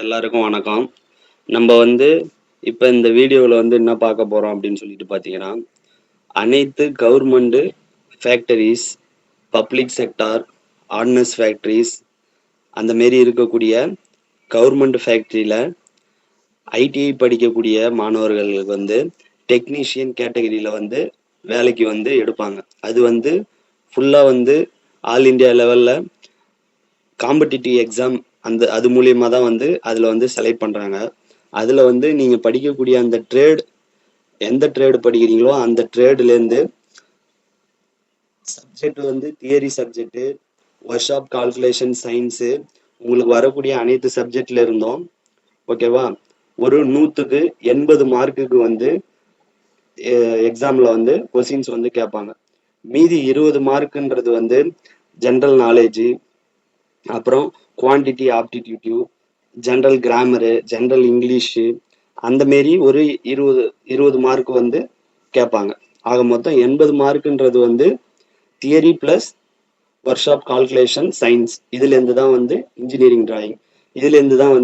எல்லாருக்கும் வணக்கம். நம்ம வந்து இப்ப இந்த வீடியோல என்ன பார்க்க போறோம் அப்படின்னு சொல்லிட்டு பார்த்தீங்கன்னா, அனைத்து government factories, public sector, ordinance factories அந்த மாரி இருக்கக்கூடிய கவர்மெண்ட் ஃபேக்டரியில ஐடிஐ படிக்கக்கூடிய மாணவர்களுக்கு டெக்னீஷியன் கேட்டகரியில வேலைக்கு எடுப்பாங்க. அது ஃபுல்லா ஆல் இந்தியா லெவல்ல காம்படிட்டிவ் எக்ஸாம் அது மூலியமா தான் அதுல செலக்ட் பண்றாங்க. அதுல நீங்க படிக்கக்கூடிய அந்த ட்ரேட் எந்த ட்ரேடு படிக்கிறீங்களோ அந்த ட்ரேடுல இருந்து subject theory subject, work shop calculation science உங்களுக்கு வரக்கூடிய அனைத்து சப்ஜெக்ட்ல இருந்தும் ஓகேவா, ஒரு 100க்கு 80 மார்க்குக்கு எக்ஸாம்ல கொஸ்டின்ஸ் கேட்பாங்க. மீதி 20 மார்க்குன்றது ஜெனரல் நாலேஜ், அப்புறம் quantity aptitude, general grammar, general English அந்த மாரி ஒரு 20 மார்க் கேட்பாங்க. ஆக மொத்தம் 80 மார்க்குன்றது theory plus workshop calculation science, இதுல இருந்து தான் இன்ஜினியரிங் டிராயிங், இதுல இருந்து தான்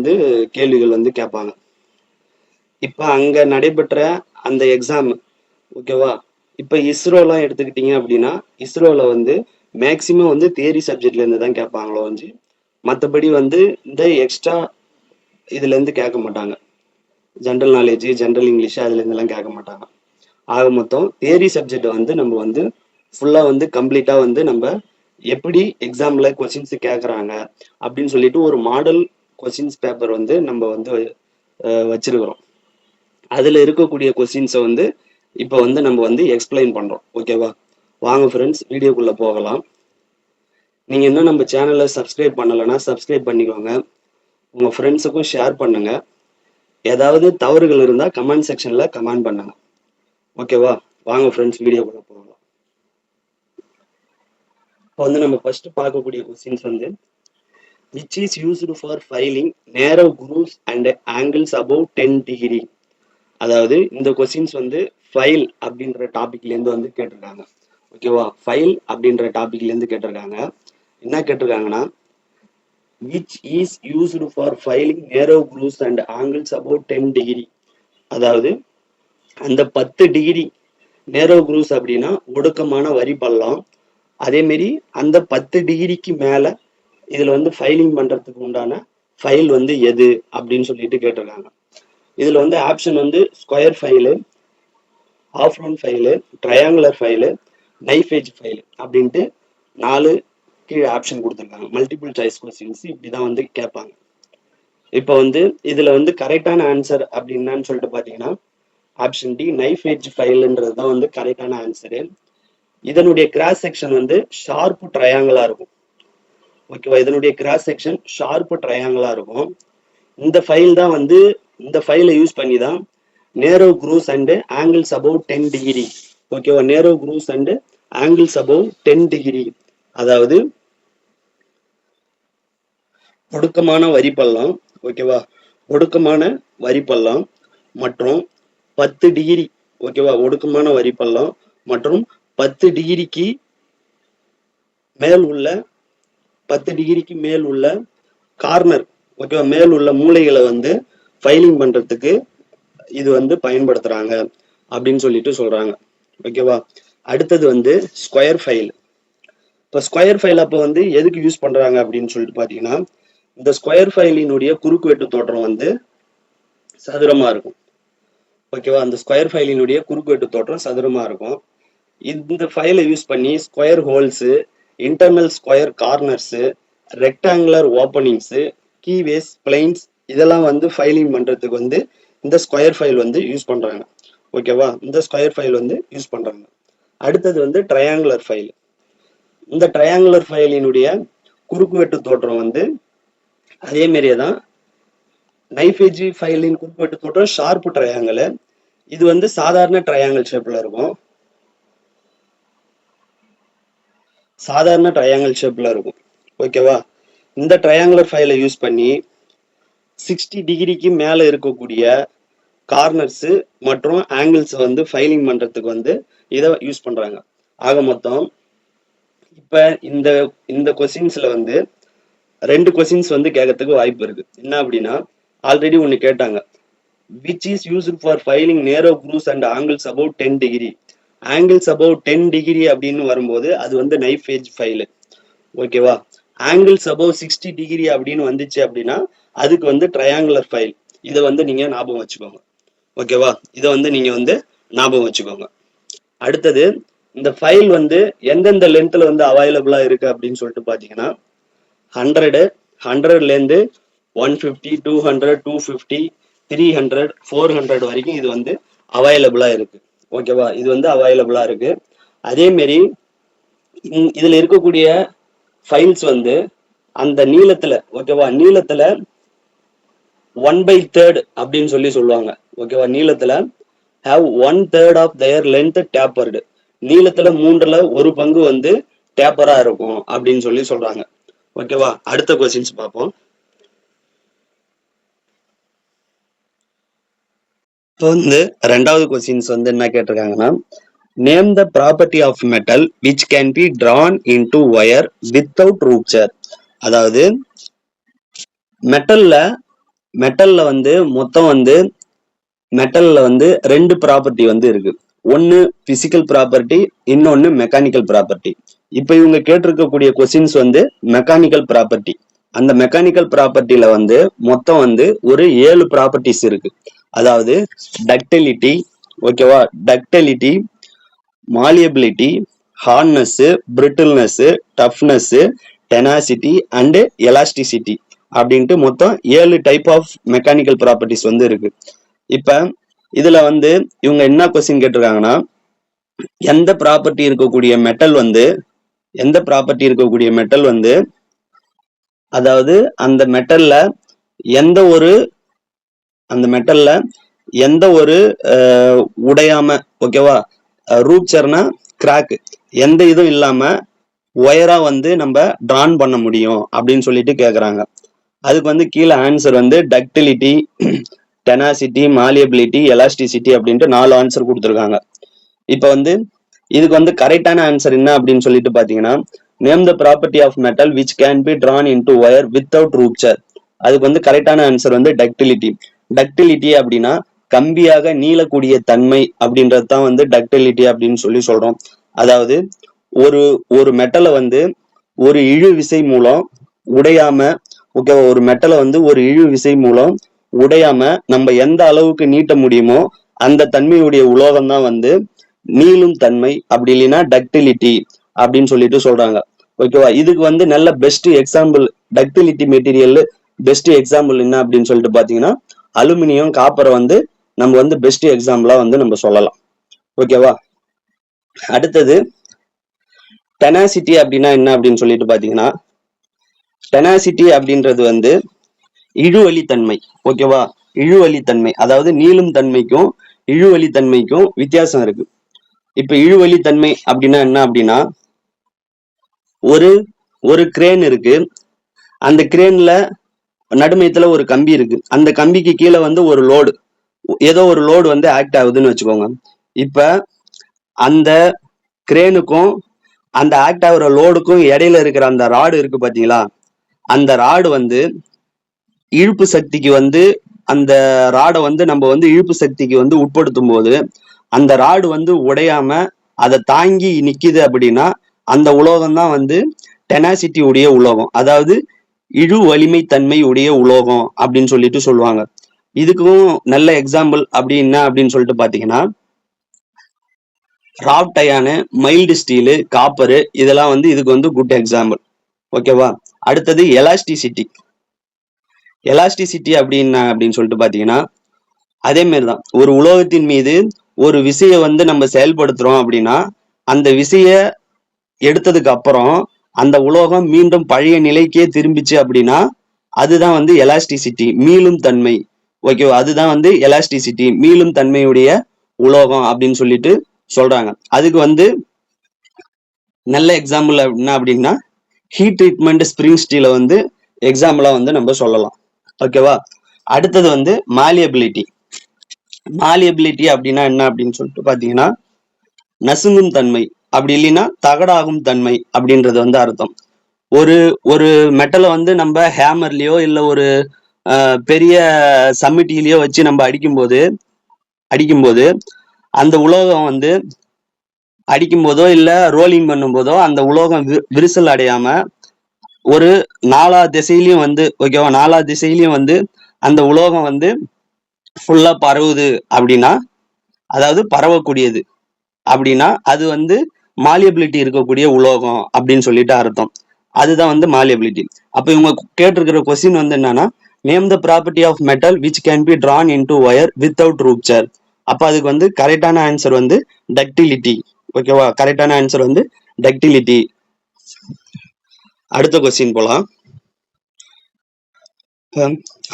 கேள்விகள் கேட்பாங்க. இப்ப அங்க நடைபெற்ற அந்த எக்ஸாம் ஓகேவா, இப்ப இஸ்ரோலாம் எடுத்துக்கிட்டீங்க அப்படின்னா இஸ்ரோல மேக்சிமம் தியரி சப்ஜெக்ட்ல இருந்து தான் கேட்பாங்களோ மற்றபடி இந்த எக்ஸ்ட்ரா இதுல இருந்து கேட்க மாட்டாங்க. ஜெனரல் நாலேஜ், ஜெனரல் இங்கிலீஷ் அதுல இருந்தெல்லாம் கேட்க மாட்டாங்க. ஆக மொத்தம் தியரி சப்ஜெக்ட் நம்ம ஃபுல்லா கம்ப்ளீட்டா நம்ம எப்படி எக்ஸாம்ல கொஸ்டின்ஸ் கேட்கறாங்க அப்படின்னு சொல்லிட்டு ஒரு மாடல் கொஸ்டின்ஸ் பேப்பர் நம்ம வச்சிருக்கிறோம். அதுல இருக்கக்கூடிய கொஸ்டின்ஸை இப்போ நம்ம எக்ஸ்பிளைன் பண்றோம். ஓகேவா, வாங்க ஃப்ரெண்ட்ஸ் வீடியோக்குள்ள போகலாம். நீங்க இன்னும் நம்ம சேனலை சப்ஸ்கிரைப் பண்ணலைன்னா சப்ஸ்கிரைப் பண்ணிக்கோங்க, உங்க ஃப்ரெண்ட்ஸுக்கும் ஷேர் பண்ணுங்க. ஏதாவது தவறுகள் இருந்தா கமெண்ட் செக்ஷன்ல கமெண்ட் பண்ணுங்க. ஓகேவா, வாங்க ஃப்ரெண்ட்ஸ் வீடியோக்குள்ள போகலாம். இப்போ நம்ம ஃபர்ஸ்ட் பார்க்கக்கூடிய questions which is used for filing narrow grooves and angles above 10 degree. அதாவது இந்த கொஸ்டின்ஸ் ஃபைல் அப்படின்ற டாபிக்ல இருந்து கேட்டிருக்காங்க. ஓகேவா, ஃபைல் அப்படின்ற டாபிக்ல இருந்து கேட்டிருக்காங்க. என்ன கேட்டிருக்காங்கன்னா, which is used for filing narrow grooves and angles above 10 degree. அதாவது அந்த 10 டிகிரி நேரோ குரூஸ் அப்படின்னா ஒடுக்கமான வரி பள்ளம். அதே மாதிரி அந்த 10 டிகிரிக்கு மேல இதுல ஃபைலிங் பண்றதுக்கு உண்டான ஃபைல் எது அப்படின்னு சொல்லிட்டு கேட்டிருக்காங்க. இதுல option square file, half round file, triangular file, knife edge file அப்படின்ட்டு 4 கீழே ஆப்ஷன் கொடுத்துருக்காங்க. மல்டிபிள் சாய்ஸ் கொஸ்டின்ஸ் இப்படிதான் கேட்பாங்க. இப்போ இதுல கரெக்டான ஆன்சர் அப்படின்னான்னு சொல்லிட்டு பாத்தீங்கன்னா ஆப்ஷன் டி நைஃப் எட்ஜ் ஃபைல்ன்றது தான் கரெக்டான ஆன்சரு. இதனுடைய கிராஸ் செக்ஷன் ஷார்ப் ட்ரையாங்கிளா இருக்கும். ஓகேவா, இதனுடைய கிராஸ் செக்ஷன் ஷார்ப் ட்ரையாங்கிளா இருக்கும். இந்த ஃபைல் தான் இந்த ஃபைலை யூஸ் பண்ணி தான் நேரோ cruise and angles above 10 degree. ஓகேவா, நேரோ cruise and angles above 10 degree, அதாவது ஒடுக்கமான வரி பள்ளம். ஓகேவா, ஒடுக்கமான வரி பள்ளம் மற்றும் 10 டிகிரி. ஓகேவா, ஒடுக்கமான வரி பள்ளம் மற்றும் 10 டிகிரிக்கு மேல் உள்ள 10 டிகிரிக்கு மேல் உள்ள கார்னர், ஓகேவா, மேல் உள்ள மூலைகளை ஃபைலிங் பண்றதுக்கு இது பயன்படுத்துறாங்க அப்படின்னு சொல்லிட்டு சொல்றாங்க. ஓகேவா, அடுத்தது ஸ்கொயர் ஃபைல். இப்ப ஸ்கொயர் ஃபைல் அப்போ எதுக்கு யூஸ் பண்றாங்க அப்படின்னு சொல்லிட்டு பாத்தீங்கன்னா, இந்த ஸ்கொயர் ஃபைலினுடைய குறுக்குவெட்டு தோற்றம் சதுரமா இருக்கும். ஓகேவா, அந்த ஸ்கொயர் ஃபைலினுடைய குறுக்குவெட்டு தோற்றம் சதுரமா இருக்கும். இந்த ஃபைலை யூஸ் பண்ணி square holes, internal square corners, rectangular openings, keyways, planes இதெல்லாம் ஃபைலிங் பண்றதுக்கு இந்த ஸ்கொயர் ஃபைல் யூஸ் பண்றாங்க. ஓகேவா, இந்த ஸ்கொயர் ஃபைல் யூஸ் பண்றாங்க. அடுத்தது ட்ரையாங்குலர் ஃபைல். இந்த ட்ரையாங்குலர் ஃபைலினுடைய குறுக்குவெட்டு தோற்றம் அதே மாதிரியே தான் நைஃப் எட்ஜ் ஃபைலின் குறுக்குவெட்டு தோற்றம் ஷார்ப் ட்ரையாங்கிள். இது சாதாரண ட்ரையாங்கிள் ஷேப்ல இருக்கும். சாதாரண ட்ரையாங்கிள் ஷேப்ல இருக்கும். ஓகேவா, இந்த ட்ரையாங்குலர் ஃபைலை யூஸ் பண்ணி 60 டிகிரிக்கு மேல இருக்கக்கூடிய கார்னர்ஸ் மற்றும் ஆங்கிள்ஸ் ஃபைலிங் பண்றதுக்கு இதை யூஸ் பண்றாங்க. ஆக மொத்தம் இப்ப இந்த கொஸ்டின்ஸ்ல 2 கொஸ்டின்ஸ் வந்து கேட்கறதுக்கு வாய்ப்பு இருக்கு. என்ன அப்படின்னா, ஆல்ரெடி ஒன்னு கேட்டாங்க, which is used for filing narrow grooves and angles above 10 degree. angles above 10 degree அப்படின்னு வரும்போது அது வந்து நைஃப் எட்ஜ் ஃபைல். ஓகேவா? angles above 60 degree அப்படின்னு வந்துச்சு அப்படின்னா அதுக்கு வந்து ட்ரையாங்குலர் ஃபைல். இதை வந்து நீங்க ஞாபகம் வச்சுக்கோங்க. ஓகேவா? இதை வந்து நீங்க வந்து ஞாபகம் வச்சுக்கோங்க. அடுத்தது, இந்த ஃபைல் வந்து எந்தெந்த லென்த்ல வந்து அவைலபிளா இருக்கு அப்படின்னு சொல்லிட்டு பாத்தீங்கன்னா 100, 100ல இருந்து 150, 200, 250, 300, 400 வரைக்கும் இது வந்து அவைலபிளா இருக்கு. ஓகேவா? இது வந்து அவைலபிளா இருக்கு. அதே மாதிரி இதுல இருக்கக்கூடிய ஃபைல்ஸ் வந்து அந்த நீளத்துல, ஓகேவா, நீளத்துல 1/3 அப்படின்னு சொல்லி சொல்லுவாங்க. ஓகேவா? நீளத்துல have 1/3 of their length tapered. நீளத்துல 1/3 வந்து டேப்பரா இருக்கும் அப்படின்னு சொல்லி சொல்றாங்க. ஓகேவா? அடுத்த கொஸ்டின்ஸ் பார்ப்போம். இப்போ வந்து ரெண்டாவது கொஸ்டின்ஸ் வந்து என்ன கேட்டிருக்காங்கன்னா, name the property of metal which can be drawn into wire without rupture. அதாவது மெட்டல்ல வந்து மொத்தம் வந்து மெட்டல்ல வந்து 2 ப்ராப்பர்ட்டி வந்து இருக்கு. ஒன்னு பிசிக்கல் ப்ராப்பர்ட்டி, இன்னொன்னு மெக்கானிக்கல் ப்ராப்பர்ட்டி. இப்ப இவங்க கேட்டிருக்கக்கூடிய கொஸ்டின்ஸ் வந்து மெக்கானிக்கல் ப்ராப்பர்ட்டி. அந்த மெக்கானிக்கல் ப்ராப்பர்ட்டில வந்து மொத்தம் வந்து ஒரு 7 ப்ராப்பர்ட்டிஸ் இருக்கு. அதாவது டக்டிலிட்டி, ஓகேவா, ductility, malleability, hardness, brittleness, toughness, tenacity and elasticity அப்படின்ட்டு மொத்தம் 7 டைப் ஆஃப் மெக்கானிக்கல் ப்ராப்பர்ட்டிஸ் வந்து இருக்கு. இப்ப இதுல வந்து இவங்க என்ன கொஸ்டின் கேட்டிருக்காங்கன்னா, எந்த ப்ராப்பர்ட்டி இருக்கக்கூடிய மெட்டல் வந்து அதாவது அந்த மெட்டல்ல எந்த ஒரு உடையாம, ஓகேவா, ரூப்சர்னா கிராக், எந்த இதுவும் இல்லாம ஒயரா வந்து நம்ம டிரான் பண்ண முடியும் அப்படின்னு சொல்லிட்டு கேக்குறாங்க. அதுக்கு வந்து கீழே ஆன்சர் வந்து டக்டிலிட்டி, டெனாசிட்டி, மாலியபிலிட்டி, எலாஸ்டிசிட்டி அப்படின்ட்டு 4 ஆன்சர் கொடுத்துருக்காங்க. இப்ப வந்து இதுக்கு வந்து கரெக்டான ஆன்சர் என்ன அப்படின்னு சொல்லிட்டு பாத்தீங்கன்னா, name the property of metal which can be drawn into wire without rupture. அதுக்கு வந்து கரெக்டான ஆன்சர் வந்து டக்டிலிட்டி. டக்டிலிட்டி அப்படின்னா கம்பியாக நீளக்கூடிய தன்மை அப்படின்றது தான் வந்து டக்டிலிட்டி அப்படின்னு சொல்லி சொல்றோம். அதாவது ஒரு மெட்டலை வந்து ஒரு இழு விசை மூலம் உடையாம, ஓகேவா, ஒரு மெட்டலை வந்து ஒரு இழு விசை மூலம் உடையாம நம்ம எந்த அளவுக்கு நீட்ட முடியுமோ அந்த தன்மையுடைய உலோகம் தான் வந்து நீளும் தன்மை, அப்படி இல்லைன்னா டக்டிலிட்டி அப்படின்னு சொல்லிட்டு சொல்றாங்க. ஓகேவா? இதுக்கு வந்து நல்ல best example, ductility material best example என்ன அப்படின்னு சொல்லிட்டு பாத்தீங்கன்னா அலுமினியம், காப்பரை வந்து நம்ம வந்து பெஸ்ட் எக்ஸாம்பிளா வந்து நம்ம சொல்லலாம். ஓகேவா? அடுத்தது டெனாசிட்டி அப்படின்னா என்ன அப்படின்னு சொல்லிட்டு பாத்தீங்கன்னா, டெனாசிட்டி அப்படின்றது வந்து இழுவலித்தன்மை. ஓகேவா? இழுவலித்தன்மை, அதாவது நீளும் தன்மைக்கும் இழுவலித்தன்மைக்கும் வித்தியாசம் இருக்கு. இப்ப இழுவலித்தன்மை அப்படின்னா என்ன அப்படின்னா, ஒரு கிரேன் இருக்கு, அந்த கிரேன்ல நடுமையத்துல ஒரு கம்பி இருக்கு, அந்த கம்பிக்கு கீழே வந்து ஒரு லோடு, ஏதோ ஒரு லோடு வந்து ஆக்ட் ஆகுதுன்னு வச்சுக்கோங்க. இப்ப அந்த கிரேனுக்கும் அந்த ஆக்ட் ஆகுற லோடுக்கும் இடையில இருக்கிற அந்த ராடு இருக்கு பாத்தீங்களா, அந்த ராடு வந்து இழுப்பு சக்திக்கு வந்து அந்த ராடை வந்து நம்ம வந்து இழுப்பு சக்திக்கு வந்து உட்படுத்தும் போது அந்த ராடு வந்து உடையாம அதை தாங்கி நிக்குது அப்படின்னா அந்த உலோகம் தான் வந்து டெனாசிட்டி உடைய உலோகம், அதாவது இழு வலிமை தன்மை உடைய உலோகம் அப்படின்னு சொல்லிட்டு சொல்லுவாங்க. இதுக்கும் நல்ல எக்ஸாம்பிள் அப்படி என்ன அப்படின்னு சொல்லிட்டு பாத்தீங்கன்னா, ராப் டயானு, மைல்டு ஸ்டீலு, காப்பரு, இதெல்லாம் வந்து இதுக்கு வந்து குட் எக்ஸாம்பிள். ஓகேவா? அடுத்தது எலாஸ்டிசிட்டி. எலாஸ்டிசிட்டி அப்படின்னு சொல்லிட்டு பாத்தீங்கன்னா அதே மாதிரிதான், ஒரு உலோகத்தின் மீது ஒரு விசையை வந்து நம்ம செயல்படுத்துறோம் அப்படின்னா அந்த விசைய எடுத்ததுக்கு அப்புறம் அந்த உலோகம் மீண்டும் பழைய நிலைக்கே திரும்பிச்சு அப்படின்னா அதுதான் வந்து எலாஸ்டிசிட்டி, மீளும் தன்மை. ஓகேவா? அதுதான் வந்து எலாஸ்டிசிட்டி, மீளும் தன்மையுடைய உலோகம் அப்படின்னு சொல்லிட்டு சொல்றாங்க. அதுக்கு வந்து நல்ல எக்ஸாம்பிள் என்ன அப்படின்னா ஹீட் ட்ரீட்மெண்ட் ஸ்பிரிங் ஸ்டீலை வந்து எக்ஸாம்பிளா வந்து நம்ம சொல்லலாம். ஓகேவா? அடுத்தது வந்து மாலியபிலிட்டி. மாலியபிலிட்டி அப்படின்னா என்ன அப்படின்னு சொல்லிட்டு பாத்தீங்கன்னா நசுங்கும் தன்மை, அப்படி இல்லைன்னா தகடாகும் தன்மை அப்படின்றது வந்து அர்த்தம். ஒரு ஒரு மெட்டலை வந்து நம்ம ஹேமர்லயோ இல்ல ஒரு பெரிய சம்மிட்டிலயோ வச்சு நம்ம அடிக்கும்போது அந்த உலோகம் வந்து அடிக்கும் போதோ இல்ல ரோலிங் பண்ணும் போதோ அந்த உலோகம் விரிசல் அடையாம ஒரு நாலா திசையிலையும் வந்து ஓகேவா, நாலா திசையிலையும் வந்து அந்த உலோகம் வந்து ஃபுல்லா பரவுது அப்படின்னா, அதாவது பரவக்கூடியது அப்படின்னா அது வந்து மாலியபிலிட்டி இருக்கக்கூடிய உலோகம் அப்படின்னு சொல்லிட்டு அர்த்தம். அதுதான் வந்து மாலியபிலிட்டி. அப்ப இவங்க கேட்டிருக்கிற கொஸ்டின் வந்து என்னன்னா, name the property of metal which can be drawn into wire without rupture. அப்ப அதுக்கு வந்து கரெக்டான ஆன்சர் வந்து டக்டிலிட்டி. ஓகேவா, கரெக்டான ஆன்சர் வந்து டக்டிலிட்டி. அடுத்த கொஸ்டின் போலாம்.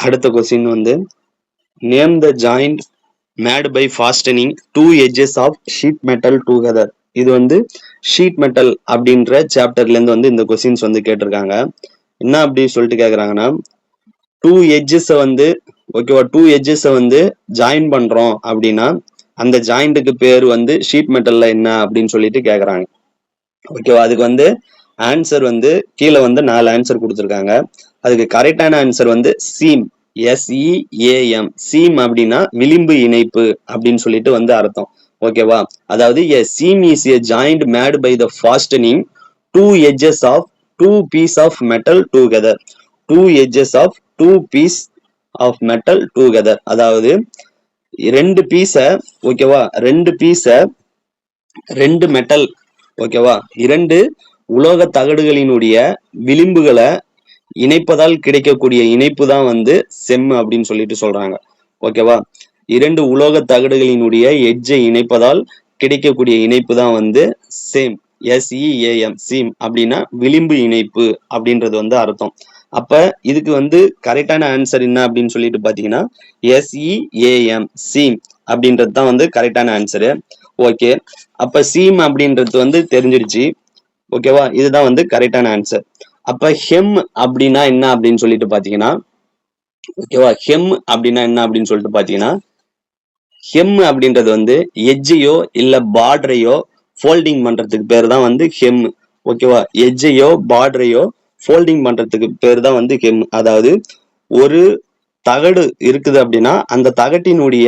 அடுத்த கொஸ்டின் வந்து name the joint made by fastening two edges of sheet metal together. இது வந்து ஷீட் மெட்டல் அப்படின்ற சாப்டர்ல இருந்து வந்து இந்த கொஸ்டின்ஸ் வந்து கேட்டிருக்காங்க. என்ன அப்படி சொல்லிட்டு கேக்குறாங்கன்னா, டூ எட்ஜஸ் வந்து ஓகேவா, டூ எட்ஜஸ் வந்து ஜாயின் பண்றோம் அப்படின்னா அந்த ஜாயிண்ட்டுக்கு பேர் வந்து ஷீட் மெட்டல்ல என்ன அப்படின்னு சொல்லிட்டு கேக்குறாங்க. ஓகேவா, அதுக்கு வந்து ஆன்சர் வந்து கீழே வந்து 4 ஆன்சர் கொடுத்துருக்காங்க. அதுக்கு கரெக்டான ஆன்சர் வந்து சீம், SEAM. சீம் அப்படின்னா விளிம்பு இணைப்பு அப்படின்னு சொல்லிட்டு வந்து அர்த்தம். ஓகேவா, அதாவது a seam is a joint made by the fastening two edges of two piece of metal together. Two edges of two piece of metal together. அதாவது ரெண்டு பீஸ ஓகேவா, ரெண்டு மெட்டல் ஓகேவா, இரண்டு உலோக தகடுகளினுடைய விளிம்புகளை இணைப்பதால் கிடைக்கக்கூடிய இணைப்பு தான் வந்து செம் அப்படின்னு சொல்லிட்டு சொல்றாங்க. ஓகேவா, இரண்டு உலோக தகடுகளினுடைய எட்ஜை இணைப்பதால் கிடைக்கக்கூடிய இணைப்பு தான் வந்து சேம், SEAM. சீம் அப்படின்னா விளிம்பு இணைப்பு அப்படின்றது வந்து அர்த்தம். அப்ப இதுக்கு வந்து கரெக்டான ஆன்சர் என்ன அப்படின்னு சொல்லிட்டு பாத்தீங்கன்னா SEAM, சீம் அப்படின்றது தான் வந்து கரெக்டான ஆன்சரு. ஓகே, அப்ப சீம் அப்படின்றது வந்து தெரிஞ்சிருச்சு. ஓகேவா, இதுதான் வந்து கரெக்டான ஆன்சர். அப்ப ஹெம் அப்படின்னா என்ன அப்படின்னு சொல்லிட்டு பாத்தீங்கன்னா, ஓகேவா, ஹெம் அப்படின்னா என்ன அப்படின்னு சொல்லிட்டு பாத்தீங்கன்னா, ஹெம் அப்படின்றது வந்து எஜ்ஜையோ இல்ல பார்டரையோ ஃபோல்டிங் பண்றதுக்கு பேர் தான் வந்து ஹெம். ஓகேவா, எஜ்ஜையோ பார்டரையோ ஃபோல்டிங் பண்றதுக்கு பேர் தான் வந்து ஹெம். அதாவது ஒரு தகடு இருக்குது அப்படின்னா அந்த தகட்டினுடைய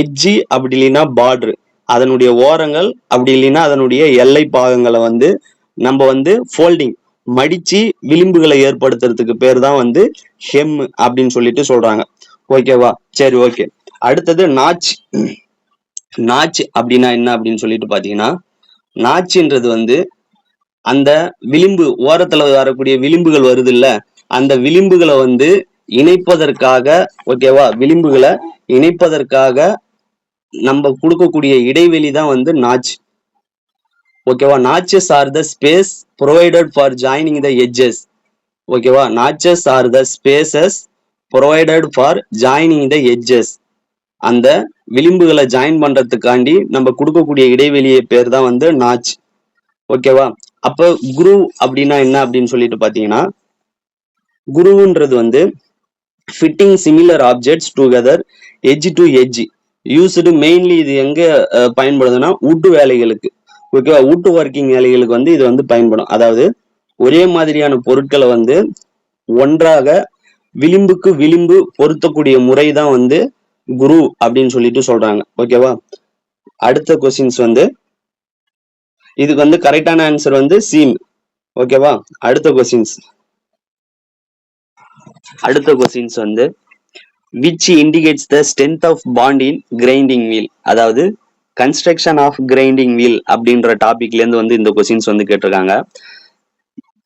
எஜ்ஜி அப்படி இல்லைன்னா பார்டர், அதனுடைய ஓரங்கள் அப்படி இல்லைன்னா அதனுடைய எல்லை பாகங்களை வந்து நம்ம வந்து ஃபோல்டிங் மடிச்சு விளிம்புகளை ஏற்படுத்துறதுக்கு பேர் தான் வந்து ஹெம் அப்படின்னு சொல்லிட்டு சொல்றாங்க. ஓகேவா, சரி ஓகே. அடுத்தது நாச். நாச் அப்படின்னா என்ன அப்படின்னு சொல்லிட்டு பாத்தீங்கன்னா, நாச்சுன்றது வந்து அந்த விளிம்பு ஓரத்துல வரக்கூடிய விளிம்புகள் வருது இல்ல, அந்த விளிம்புகளை வந்து இணைப்பதற்காக, ஓகேவா, விளிம்புகளை இணைப்பதற்காக நம்ம கொடுக்கக்கூடிய இடைவெளி தான் வந்து நாச். ஓகேவா, notches are the space provided for joining the edges. ஓகேவா, notches are the spaces provided for joining the edges. அந்த விளிம்புகளை ஜாயின் பண்றதுக்காண்டி நம்ம கொடுக்கக்கூடிய இடைவெளியை பேர் தான் வந்து நாச். ஓகேவா, அப்ப குரூவ் அப்படின்னா என்ன அப்படின்னு சொல்லிட்டு பாத்தீங்கன்னா, குரூவ்ன்றது வந்து fitting similar objects together edge to edge used mainly. இது எங்க பயன்படுதுன்னா வுட் வேலைகளுக்கு. ஓகேவா, வுட் ஒர்க்கிங் வேலைகளுக்கு வந்து இது வந்து பயன்படும். அதாவது ஒரே மாதிரியான பொருட்களை வந்து ஒன்றாக விளிம்புக்கு விளிம்பு பொருத்தக்கூடிய முறை தான் வந்து குரு அப்படின்னு சொல்லிட்டு சொல்றாங்க. ஓகேவா, அடுத்த கொஸ்டின்ஸ் வந்து இதுக்கு வந்து கரெக்டான ஆன்சர் வந்து சீம். ஓகேவா, அடுத்த கொஸ்டின்ஸ் வந்து which indicates the strength of bond in grinding wheel. அதாவது கன்ஸ்ட்ரக்ஷன் ஆஃப் கிரைண்டிங் வீல் அப்படின்ற டாபிக்ல இருந்து வந்து இந்த கொஸ்டின்ஸ் வந்து கேட்டிருக்காங்க.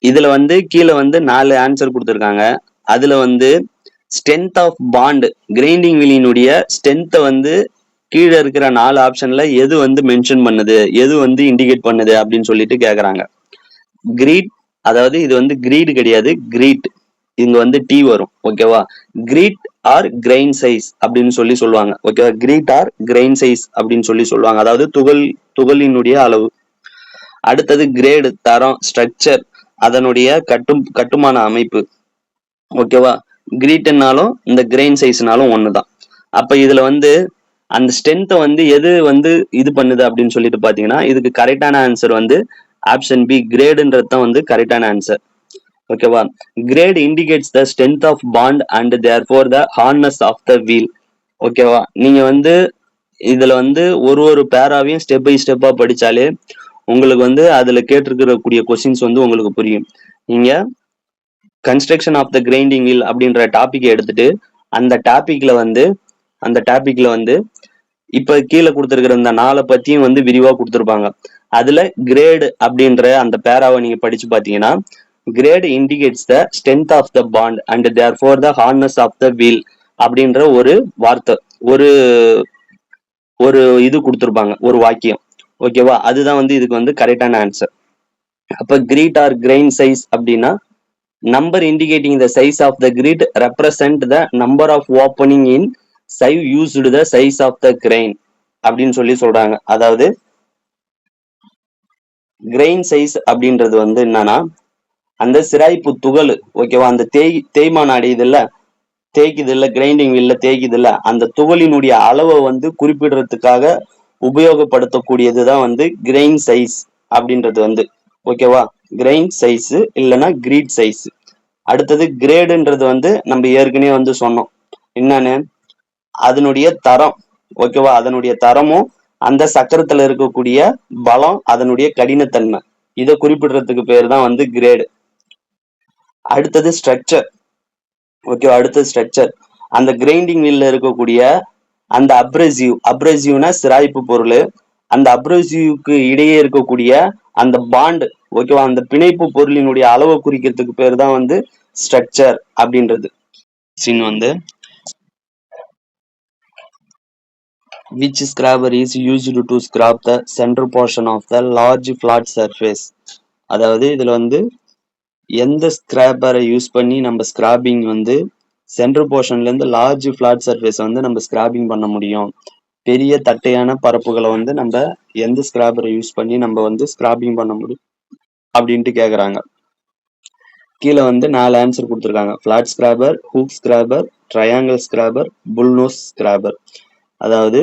இதுல வந்து கீழே வந்து 4 ஆன்சர் கொடுத்துருக்காங்க. அதுல வந்து ஸ்ட்ரென்த் ஆஃப் பாண்ட், கிரைண்டிங் வீலினுடைய ஸ்ட்ரென்த்தை வந்து கீழே இருக்கிற 4 ஆப்ஷன்ல எது வந்து மென்ஷன் பண்ணுது, எது வந்து இண்டிகேட் பண்ணுது அப்படின்னு சொல்லிட்டு கேக்குறாங்க. கிரீட், அதாவது இது வந்து கிரீடு கிடையாது, கிரீட். இங்க வந்து டி வரும். ஓகேவா, கிரீட் ஆர் கிரைன் சைஸ் அப்படின்னு சொல்லி சொல்லுவாங்க. ஓகேவா, கிரீட் ஆர் கிரைன் சைஸ் அப்படின்னு சொல்லி சொல்லுவாங்க. அதாவது துகளினுடைய அளவு. அடுத்தது கிரேடு, தரம், ஸ்ட்ரக்சர், அதனுடைய கட்டுமான அமைப்பு. ஓகேவா, கிரீட்னாலும் இந்த கிரெயின் சைஸ்னாலும் ஒண்ணுதான். அப்ப இதுல வந்து அந்த ஸ்ட்ரென்த்தை வந்து எது வந்து இது பண்ணுது அப்படின்னு சொல்லிட்டு பாத்தீங்கன்னா, இதுக்கு கரெக்டான ஆன்சர் வந்து ஆப்ஷன் பி, கிரேடுன்றது தான் வந்து கரெக்டான ஆன்சர். ஓகேவா. Grade indicates the strength of bond and therefore the hardness of the wheel. ஓகேவா. நீங்க வந்து இதுல வந்து ஒரு ஒரு பேராவையும் ஸ்டெப் பை ஸ்டெப்பா படிச்சாலே உங்களுக்கு வந்து அதுல கேட்டிருக்கக்கூடிய கொஸ்டின்ஸ் வந்து உங்களுக்கு புரியும். நீங்க construction of the grinding wheel அப்படின்ற டாபிக் எடுத்துட்டு அந்த டாபிக்ல வந்து இப்ப கீழே கொடுத்துருக்கிற இந்த 4 பத்தியும் வந்து விரிவா கொடுத்துருப்பாங்க. அதுல கிரேடு அப்படின்ற அந்த பேராவை நீங்க படிச்சு பாத்தீங்கன்னா, grade indicates the strength of the bond and therefore the hardness of the wheel அப்படின்ற ஒரு வார்த்தை, ஒரு ஒரு இது கொடுத்துருப்பாங்க, ஒரு வாக்கியம். ஓகேவா. அதுதான் வந்து இதுக்கு வந்து கரெக்டான ஆன்சர். அப்ப கிரீட் ஆர் கிரெயின் சைஸ் அப்படின்னா, number indicating the size of the grit represent the number of opening in sieve used the size of the grain அப்படின்னு சொல்லி சொல்றாங்க. அதாவது கிரெயின் சைஸ் அப்படின்றது வந்து என்னன்னா, அந்த சிராய்ப்பு துகள், ஓகேவா, அந்த தேய்மானம் அடையுது இல்ல, தேய்க்குது இல்ல, கிரைண்டிங் வீல்ல தேய்க்குது இல்ல, அந்த துகளினுடைய அளவை வந்து குறிப்பிடுறதுக்காக உபயோகப்படுத்தக்கூடியதுதான் வந்து கிரெயின் சைஸ் அப்படின்றது வந்து. ஓகேவா. கிரெயின் சைஸ் இல்லைன்னா கிரீட் சைஸ். அடுத்தது கிரேடுன்றது வந்து நம்ம ஏற்கனவே வந்து சொன்னோம் என்னன்னு, அதனுடைய தரம். ஓகேவா. அதனுடைய தரமும் அந்த சக்கரத்துல இருக்கக்கூடிய பலம், அதனுடைய கடினத்தன்மை, இதை குறிப்பிடுறதுக்கு பேர் தான் வந்து கிரேடு. அடுத்தது ஸ்ட்ரக்சர். ஓகேவா. அடுத்தது ஸ்ட்ரக்சர். அந்த கிரைண்டிங் வீல்ல இருக்கக்கூடிய அந்த அப்ரேசிவ்னா சிராய்ப்பு பொருள், அந்த அப்ரேசிவ்க்கு இடையே இருக்கக்கூடிய அந்த பாண்ட், ஓகேவா, அந்த பிணைப்பு பொருளினுடைய அளவை குறிக்கிறதுக்கு பேர் தான் வந்து ஸ்ட்ரக்சர் அப்படின்றது. வந்து which scraper is used to scrap the center portion of the large flat surface. அதாவது இதுல வந்து எந்த ஸ்கிராப்பரை யூஸ் பண்ணி நம்ம ஸ்கிராப்பிங் வந்து சென்டர் போர்ஷன்ல இருந்து லார்ஜ் ஃபிளாட் சர்ஃபேஸ் வந்து நம்ம ஸ்கிராப்பிங் பண்ண முடியும், பெரிய தட்டையான பரப்புகளை வந்து நம்ம எந்த ஸ்கிராப்பரை யூஸ் பண்ணி நம்ம வந்து ஸ்கிராப்பிங் பண்ண முடியும் அப்படின்ட்டு கேக்குறாங்க. கீழே வந்து 4 ஆன்சர் கொடுத்துருக்காங்க. Flat scraper, hook scraper, triangle scraper, bullnose scraper. அதாவது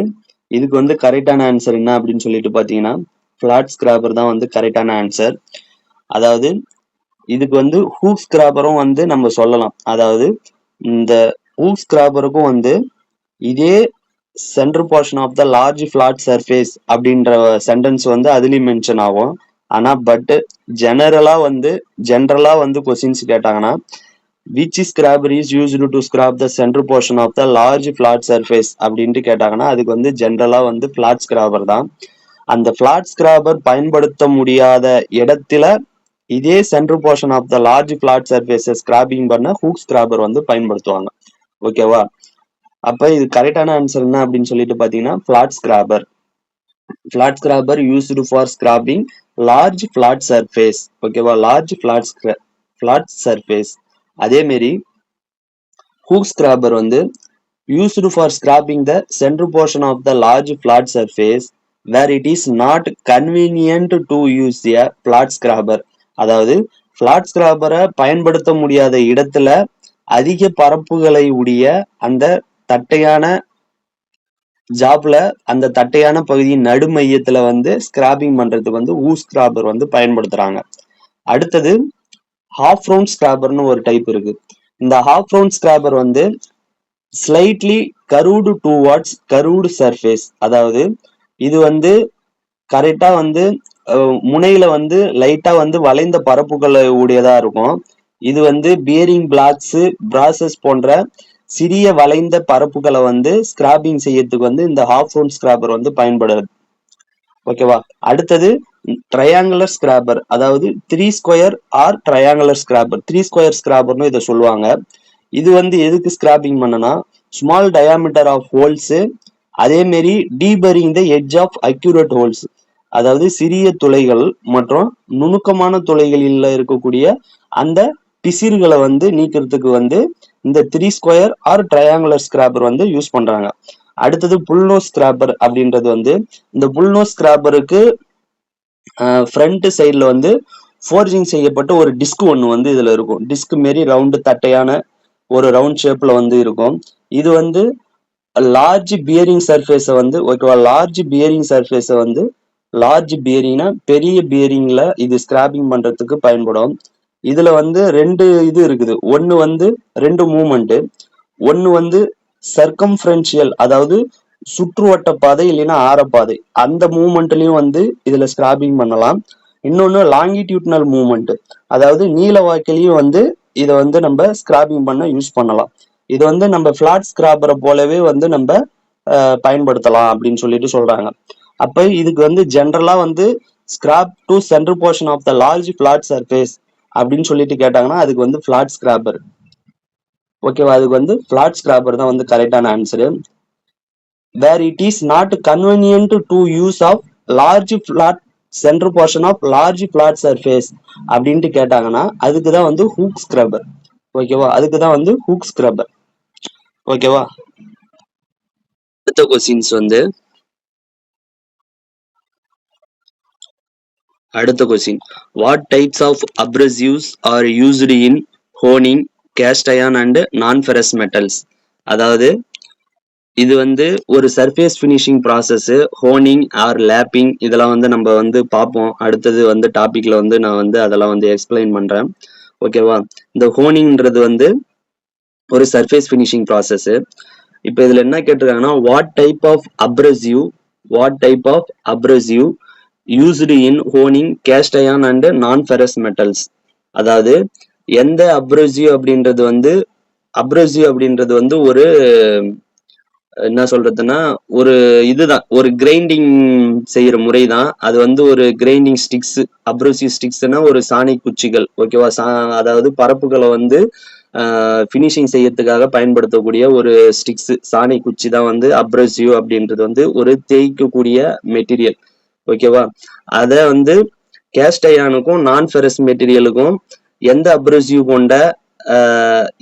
இதுக்கு வந்து கரெக்டான ஆன்சர் என்ன அப்படின்னு சொல்லிட்டு பாத்தீங்கன்னா, ஃபிளாட் ஸ்கிராப்பர் தான் வந்து கரெக்டான ஆன்சர். அதாவது இதுக்கு வந்து ஹூக் ஸ்கிராப்பரும் வந்து நம்ம சொல்லலாம். அதாவது இந்த ஹூக் ஸ்கிராப்பருக்கும் வந்து இதே centre portion of the large flat surface அப்படின்ற சென்டென்ஸ் வந்து அதுலயும் மென்ஷன் ஆகும். ஆனா பட் ஜெனரலா வந்து கொஸ்டின்ஸ் கேட்டாங்கன்னா, which scrapper is used to scrap the center portion of the large flat surface அப்படின்ட்டு கேட்டாங்கன்னா, அதுக்கு வந்து ஜெனரலா வந்து ஃபிளாட் ஸ்கிராப்பர் தான். அந்த ஃபிளாட் ஸ்கிராப்பர் பயன்படுத்த முடியாத இடத்துல இதே centre portion of the large flat surface scraping பண்ண ஹூக் ஸ்கிராப்பர் வந்து பயன்படுத்துவாங்க. ஓகேவா. அப்ப இது கரெக்டான ஆன்சர் என்ன அப்படின்னு சொல்லிட்டு பாத்தீங்கன்னா, flat scraper. Flat scraper used for scraping large flat surface. ஓகேவா. Large flat surface. அதே மாதிரி ஹூக் ஸ்கிராப்பர் வந்து used for scraping the center portion of the large flat surface where it is not convenient to use a flat scraper. அதாவது flat ஸ்கிராப்பரை பயன்படுத்த முடியாத இடத்துல அதிக பரப்புகளை உடைய அந்த தட்டையான ஜாப்ல, அந்த தட்டையான பகுதியின் நடு மையத்துல வந்து ஸ்கிராப்பிங் பண்றதுக்கு வந்து ஹூக் ஸ்கிராப்பர் வந்து பயன்படுத்துறாங்க. அடுத்தது ஹாஃப் ரவுண்ட் ஸ்கிராப்பர்னு ஒரு டைப் இருக்கு. இந்த ஹாஃப் ரவுண்ட் ஸ்கிராப்பர் வந்து slightly curved towards curved surface. அதாவது இது வந்து கரெக்டா வந்து முனையில வந்து லைட்டா வந்து வளைந்த பரப்புகளை உடையதா இருக்கும். இது வந்து பியரிங் பிளாக்ஸ், பிராசஸ் போன்ற சிறிய வளைந்த பரப்புகளை வந்து ஸ்கிராப்பிங் செய்யறதுக்கு வந்து இந்த ஹாஃப் ரவுண்ட் ஸ்கிராப்பர் வந்து பயன்படுது. ஓகேவா. அடுத்தது ட்ரையாங்குலர் ஸ்கிராப்பர். அதாவது 3 square or triangular scraper. 3 square ஸ்கிராப்பர்னு இதை சொல்லுவாங்க. இது வந்து எதுக்கு ஸ்கிராப்பிங் பண்ணனா, ஸ்மால் டயாமீட்டர் ஆஃப் ஹோல்ஸ், அதே மாதிரி deburring the edge of accurate holes. அதாவது சிறிய துளைகள் மற்றும் நுணுக்கமான துளைகளில் இருக்கக்கூடிய அந்த பிசிறுகளை வந்து நீக்கிறதுக்கு வந்து இந்த 3 ஸ்கொயர் ஆர் ட்ரையாங்குலர் ஸ்கிராப்பர் வந்து யூஸ் பண்றாங்க. அடுத்தது புல்நோஸ் ஸ்கிராப்பர் அப்படின்றது வந்து, இந்த புல்நோஸ் ஸ்கிராப்பருக்கு ஃப்ரண்ட் சைட்ல வந்து ஃபோர்ஜிங் செய்யப்பட்ட ஒரு டிஸ்க் ஒன்று வந்து இதுல இருக்கும். டிஸ்க் மாரி ரவுண்டு தட்டையான ஒரு ரவுண்ட் ஷேப்ல வந்து இருக்கும். இது வந்து லார்ஜ் பியரிங் சர்ஃபேஸை வந்து, ஓகேவா, லார்ஜ் பியரிங்னா பெரிய பியரிங்ல இது ஸ்கிராப்பிங் பண்றதுக்கு பயன்படும். இதுல வந்து ரெண்டு இது இருக்குது. ஒன்னு வந்து ரெண்டு மூவ்மெண்ட், ஒன்னு வந்து சர்க்கம்ஃபரன்ஷியல், அதாவது சுற்றுவட்ட பாதை இல்லைன்னா ஆரப்பாதை, அந்த மூவ்மெண்ட்லயும் வந்து இதுல ஸ்கிராபிங் பண்ணலாம். இன்னொன்னு லாங்கிடியூட்னல் மூவ்மெண்ட், அதாவது நீல வாக்கிலையும் வந்து இதை வந்து நம்ம ஸ்கிராபிங் பண்ண யூஸ் பண்ணலாம். இது வந்து நம்ம பிளாட் ஸ்கிராபரை போலவே வந்து நம்ம பயன்படுத்தலாம் அப்படின்னு சொல்லிட்டு சொல்றாங்க. அப்ப இதுக்கு வந்து ஜென்ரலா வந்து scrape to centre portion of the large flat surface அப்படின்னு சொல்லிட்டு கேட்டாங்கன்னா அதுக்கு வந்து பிளாட் ஸ்கிராப்பர். ஓகேவா, அதுக்கு வந்து பிளாட் ஸ்கிராப்பர் தான் வந்து கரெக்டான answer. Where it is not convenient to use of large flat centre portion of large flat surface அப்படின்ட்டு கேட்டாங்கன்னா அதுக்கு தான் வந்து ஹூக் ஸ்கிரப்பர். ஓகேவா, அதுக்கு தான் வந்து ஹூக் ஸ்கிரப்பர். ஓகேவா, அடுத்த கொஸ்டின்ஸ் வந்து அடுத்த question, what types of abrasives are used in honing cast iron and non ferrous metals. அதாவது இது வந்து ஒரு surface finishing process, honing or lapping, இதெல்லாம் வந்து நம்ம வந்து பார்ப்போம். அடுத்தது வந்து டாபிக்ல வந்து நான் வந்து அதெல்லாம் வந்து எக்ஸ்பிளைன் பண்றேன். ஓகேவா, இந்த ஹோனிங்ன்றது வந்து ஒரு சர்ஃபேஸ் ஃபினிஷிங் ப்ராசஸ். இப்போ இதுல என்ன கேட்டிருக்காங்கன்னா what type of abrasive used in honing cast iron and non ferrous metals. அதாவது எந்த அப்ரசிவ் அப்படின்றது வந்து ஒரு என்ன சொல்றதுன்னா ஒரு இதுதான், ஒரு கிரைண்டிங் செய்யற முறை தான். அது வந்து ஒரு கிரைண்டிங் ஸ்டிக்ஸ், அப்ரசிவ் ஸ்டிக்ஸ்னா ஒரு சாணி குச்சிகள். ஓகேவா, அதாவது பரப்புகளை வந்து ஃபினிஷிங் செய்யறதுக்காக பயன்படுத்தக்கூடிய ஒரு ஸ்டிக்ஸ், சாணி குச்சி தான் வந்து அப்ரசிவ் அப்படின்றது வந்து ஒரு தேய்க்கக்கூடிய மெட்டீரியல். ஓகேவா, அதை வந்து கேஸ்ட் அயர்னுக்கும் நான் ஃபெரஸ் மெட்டீரியலுக்கும் எந்த அப்ரசிவ் கொண்ட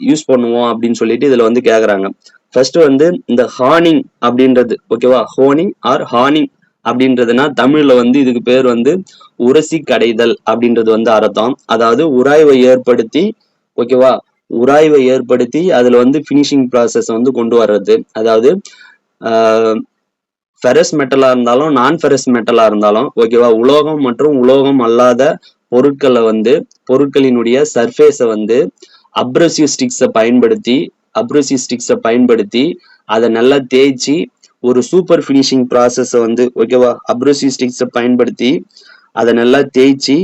யூஸ் பண்ணுவோம் அப்படின்னு சொல்லிட்டு இதுல வந்து கேக்குறாங்க. ஃபர்ஸ்ட் வந்து இந்த ஹார்னிங் அப்படின்றது, ஓகேவா, ஹோனிங் ஆர் ஹார்னிங் அப்படின்றதுனா தமிழ்ல வந்து இதுக்கு பேர் வந்து உரசி கடைதல் அப்படின்றது வந்து அர்த்தம். அதாவது உராய்வை ஏற்படுத்தி, ஓகேவா, உராய்வை ஏற்படுத்தி அதுல வந்து ஃபினிஷிங் ப்ராசஸ் வந்து கொண்டு வர்றது. அதாவது ஃபெரஸ் மெட்டலா இருந்தாலும் நான் ஃபெரஸ் மெட்டலா இருந்தாலும், ஓகேவா, உலோகம் மற்றும் உலோகம் அல்லாத பொருட்களை வந்து பொருட்களினுடைய சர்ஃபேஸை வந்து அப்ரசிவ் ஸ்டிக்ஸை பயன்படுத்தி அதை நல்லா தேய்ச்சி ஒரு சூப்பர் ஃபினிஷிங் ப்ராசஸை வந்து, ஓகேவா, அப்ரசிவ் ஸ்டிக்ஸை பயன்படுத்தி அதை நல்லா தேய்ச்சி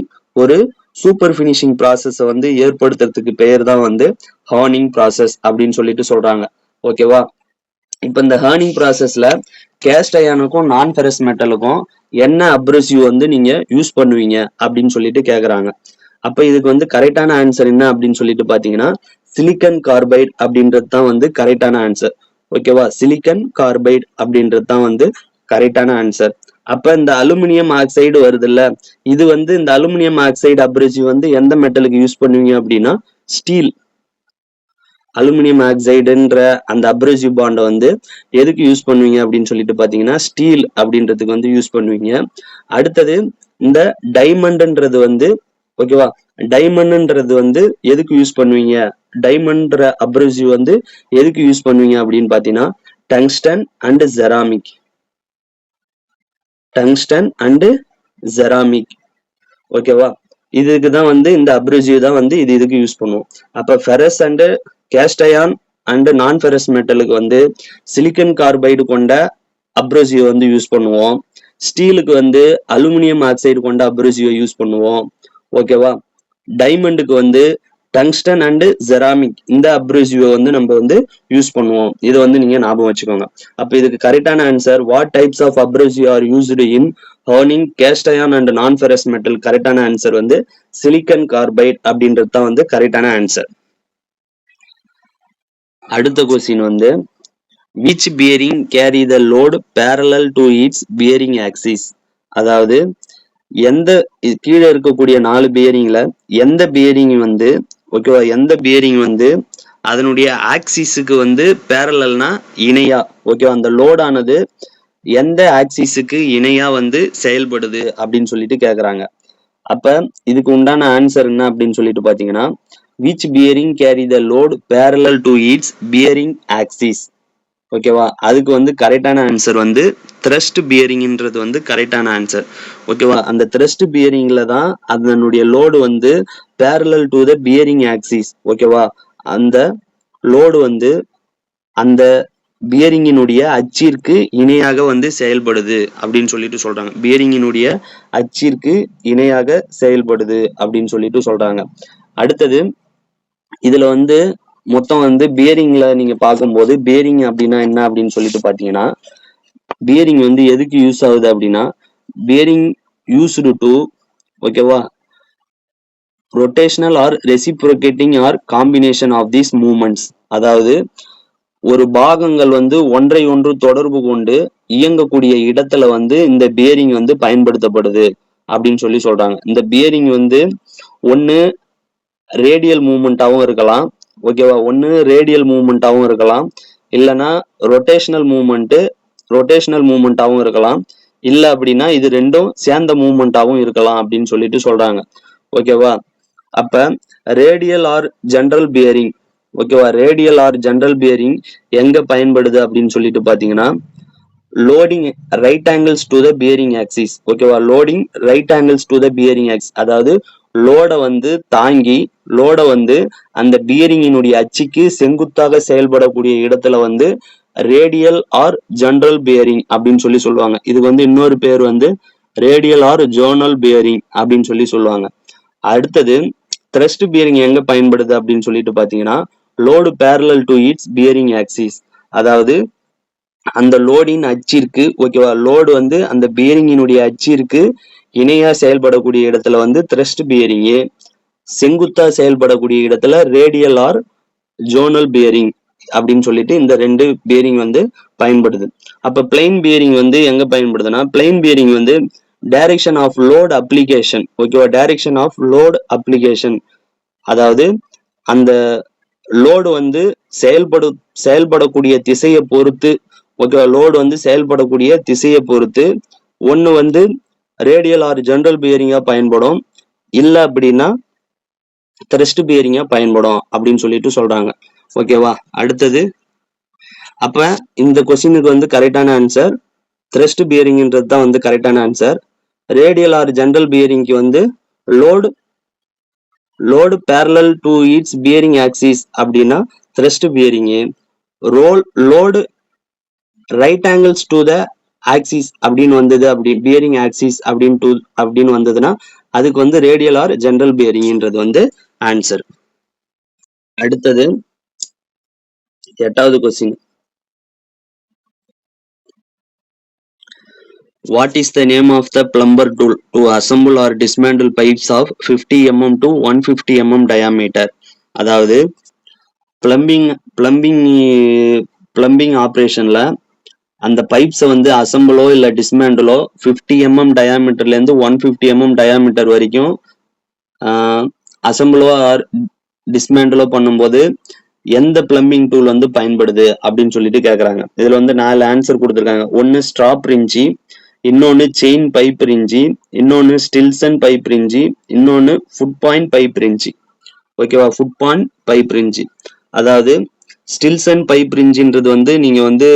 ஒரு சூப்பர் ஃபினிஷிங் ப்ராசஸை வந்து ஏற்படுத்துறதுக்கு பெயர் தான் வந்து ஹார்னிங் ப்ராசஸ் அப்படின்னு சொல்லிட்டு சொல்றாங்க. ஓகேவா, இப்போ இந்த ஹார்னிங் ப்ராசஸ்ல கேஸ்ட் அயனுக்கும் நான் ஃபெரஸ் மெட்டலுக்கும் என்ன அப்ரசிவ் வந்து நீங்க யூஸ் பண்ணுவீங்க அப்படின்னு சொல்லிட்டு கேக்குறாங்க. அப்ப இதுக்கு வந்து கரெக்டான ஆன்சர் என்ன அப்படின்னு சொல்லிட்டு பாத்தீங்கன்னா சிலிக்கன் கார்பைட் அப்படின்றது தான் வந்து கரெக்டான ஆன்சர். ஓகேவா, சிலிக்கன் கார்பைட் அப்படின்றது தான் வந்து கரெக்டான ஆன்சர். அப்ப இந்த அலுமினியம் ஆக்சைடு வருது இல்ல, இது வந்து இந்த அலுமினியம் ஆக்சைடு அப்ரசிவ் வந்து எந்த மெட்டலுக்கு யூஸ் பண்ணுவீங்க அப்படின்னா ஸ்டீல். அலுமினியம் ஆக்சைடுன்ற அந்த அப்ரசிவ் பாண்டை வந்து எதுக்கு யூஸ் பண்ணுவீங்க அப்படின்னு சொல்லிட்டு பாத்தீங்கன்னா ஸ்டீல் அப்படின்றதுக்கு வந்து யூஸ் பண்ணுவீங்க. அடுத்தது இந்த டைமண்ட்ன்றது வந்து, ஓகேவா, டைமண்ட்ன்றது வந்து எதுக்கு யூஸ் பண்ணுவீங்க, டைமண்ட்ன்ற அப்ரசிவ் வந்து எதுக்கு யூஸ் பண்ணுவீங்க அப்படின்னு பாத்தீங்கன்னா டங்ஸ்டன் அண்ட் ஜெராமிக். ஓகேவா, இதுக்கு தான் வந்து இந்த அப்ரசிவ் தான் வந்து இதுக்கு யூஸ் பண்ணுவோம். அப்ப ferrous and caste iron and non ferrous மெட்டலுக்கு வந்து சிலிக்கன் கார்பைடு கொண்ட அப்ரசிவ் வந்து யூஸ் பண்ணுவோம். ஸ்டீலுக்கு வந்து அலுமினியம் ஆக்சைடு கொண்ட அப்ரசிவ் யூஸ் பண்ணுவோம். ஓகேவா, டைமண்டுக்கு வந்து டங்ஸ்டன் அண்ட் ஜெராமிக் இந்த அப்ரசிவ் வந்து நம்ம வந்து யூஸ் பண்ணுவோம். இதை வந்து நீங்க ஞாபகம் வச்சுக்கோங்க. அப்ப இதுக்கு கரெக்டான answer what types of abrasive are used in ஹர்னிங் cast iron and non ferrous metal. கரெக்டான ஆன்சர் வந்து சிலிக்கன் கார்பைட் அப்படின்றது தான் வந்து கரெக்டான ஆன்சர். அடுத்த கொஸ்டின் வந்து which bearing carry the load parallel to its bearing axis. அதாவது எந்த கீழே இருக்கக்கூடிய 4 பியரிங்ல எந்த பியரிங் வந்து, ஓகேவா, எந்த பியரிங் வந்து அதனுடைய ஆக்சிஸுக்கு வந்து பேரலல்னா இணையா, ஓகேவா, அந்த லோடானது எந்த ஆக்சிஸுக்கு இணையா வந்து செயல்படுது அப்படின்னு சொல்லிட்டு கேக்குறாங்க. அப்ப இதுக்கு உண்டான ஆன்சர் என்ன அப்படின்னு சொல்லிட்டு பாத்தீங்கன்னா which bearing carry the load parallel to its bearing axis. ஓகேவா? அதுக்கு வந்து கரெக்டான ஆன்சர் வந்து த்ரஸ்ட் பியரிங்ன்றது வந்து கரெக்டான ஆன்சர். ஓகேவா? அந்த த்ரஸ்ட் பியரிங்ல தான் அதனுடைய லோடு வந்து parallel to the bearing axis. ஓகேவா? அந்த லோடு வந்து அந்த பியரிங்கினுடைய அச்சிற்கு இணையாக வந்து செயல்படுது அப்படின்னு சொல்லிட்டு சொல்றாங்க. பியரிங்கினுடைய அச்சிற்கு இணையாக செயல்படுது அப்படின்னு சொல்லிட்டு சொல்றாங்க. அடுத்தது இதுல வந்து மொத்தம் வந்து பியரிங்ல நீங்க பார்க்கும்போது பியரிங் அப்படின்னா என்ன அப்படின்னு சொல்லிட்டு பாத்தீங்கன்னா, பியரிங் வந்து எதுக்கு யூஸ் ஆகுது அப்படின்னா, பியரிங் யூஸ்டு டு ஓகேவா rotational or reciprocating or combination of these movements. அதாவது ஒரு பாகங்கள் வந்து ஒன்றை ஒன்று தொடர்பு கொண்டு இயங்கக்கூடிய இடத்துல வந்து இந்த பியரிங் வந்து பயன்படுத்தப்படுது அப்படின்னு சொல்லி சொல்றாங்க. இந்த பியரிங் வந்து ஒன்னு ரேடியல் மூவ்மெண்ட்டாகவும் இருக்கலாம். ஓகேவா? ஒன்னு ரேடியல் மூவ்மெண்ட்டாகவும் இருக்கலாம். இல்லைன்னா ரொட்டேஷனல் மூவ்மெண்ட்டாகவும் இருக்கலாம். இல்ல அப்படின்னா இது ரெண்டும் சேர்ந்த மூவ்மெண்ட்டாகவும் இருக்கலாம் அப்படின்னு சொல்லிட்டு சொல்றாங்க. ஓகேவா? அப்ப ரேடியல் ஆர் ஜெனரல் பியரிங் ஓகேவா? ரேடியல் ஆர் ஜெனரல் பியரிங் எங்க பயன்படுது அப்படின்னு சொல்லிட்டு பாத்தீங்கன்னா, loading right angles to the bearing axis. ஓகேவா? Loading right angles to the bearing axis. அதாவது லோட வந்து தாங்கி லோட வந்து அந்த பியரிங்கினுடைய அச்சுக்கு செங்குத்தாக செயல்படக்கூடிய இடத்துல வந்து ரேடியல் ஆர் ஜெனரல் பியரிங் அப்படின்னு சொல்லி சொல்லுவாங்க. இதுக்கு வந்து இன்னொரு பேர் வந்து ரேடியல் ஆர் ஜோனல் பியரிங் அப்படின்னு சொல்லி சொல்லுவாங்க. அடுத்தது த்ரஸ்ட் பியரிங் எங்க பயன்படுது அப்படின்னு சொல்லிட்டு பாத்தீங்கன்னா, load parallel to its bearing axis. அதாவது அந்த லோடின் அச்சிற்கு ஓகேவா லோடு வந்து அந்த பியரிங்கினுடைய அச்சிற்கு இணையா செயல்படக்கூடிய இடத்துல வந்து த்ரஸ்ட் பியரிங், செங்குத்தா செயல்படக்கூடிய இடத்துல ரேடியல் ஆர் ஜோனல் பியரிங் அப்படின்னு சொல்லிட்டு இந்த ரெண்டு பியரிங் வந்து பயன்படுது. அப்ப பிளைன் பியரிங் வந்து எங்க பயன்படுதுன்னா, பிளைன் பியரிங் வந்து டைரக்ஷன் ஆஃப் லோட் அப்ளிகேஷன் ஓகேவா டைரக்ஷன் ஆஃப் லோட் அப்ளிகேஷன். அதாவது அந்த லோடு வந்து செயல்படக்கூடிய திசையை பொறுத்து ஓகேவா லோடு வந்து செயல்படக்கூடிய திசையை பொறுத்து ஒன்னு வந்து ரேடியல் ஆர் ஜெனரல் பியரிங்கா பயன்படும். இல்ல அப்படின்னா த்ரஸ்ட் பியரிங்கா பயன்படும் அப்படின்னு சொல்லிட்டு சொல்றாங்க. ஓகேவா? அடுத்தது அப்ப இந்த கொஸ்டினுக்கு வந்து கரெக்டான ஆன்சர் த்ரஸ்ட் பியரிங்ன்றது தான் வந்து கரெக்டான ஆன்சர். ரேடியல் ஆர் ஜெனரல் பியரிங்க்கு வந்து load parallel to its bearing axis அப்படின்னா thrust bearing. Load right angles to the axis அப்படின்னு வந்தது அப்படி பியரிங் ஆக்சிஸ் அப்படின்னு வந்ததுன்னா அதுக்கு வந்து ரேடியல் ஆர் ஜெனரல் பியரிங்ன்றது வந்து ஆன்சர். அடுத்தது 8வது question. What is the name of the plumber tool to assemble or dismantle pipes of 50 mm to 150 mm diameter? அதாவது பிளம்பிங் ஆப்ரேஷன்ல அந்த பைப்ஸை வந்து அசம்பிளோ இல்ல டிஸ்மேண்டலோ 50 mm டயாமீட்டர்ல இருந்து 150 mm டயாமீட்டர் வரைக்கும் அசம்பிளோ ஆர் டிஸ்மேண்டலோ பண்ணும்போது எந்த பிளம்பிங் டூல் வந்து பயன்படுது அப்படின்னு சொல்லிட்டு கேக்குறாங்க. இதுல வந்து 4 ஆன்சர் கொடுத்துருக்காங்க. ஒன்னு ஸ்ட்ராப் ரிஞ்சி, இன்னொன்னு செயின் பைப் ரிஞ்சி, இன்னொன்னு ஸ்டில்சன் பைப் ரிஞ்சி, இன்னொன்னு ஃபுட் பாயிண்ட் பைப் ரிஞ்சி. ஓகேவா? Foot point pipe wrench. அதாவது ஸ்டில்சன் பைப் ரிஞ்சின்றது வந்து நீங்க வந்து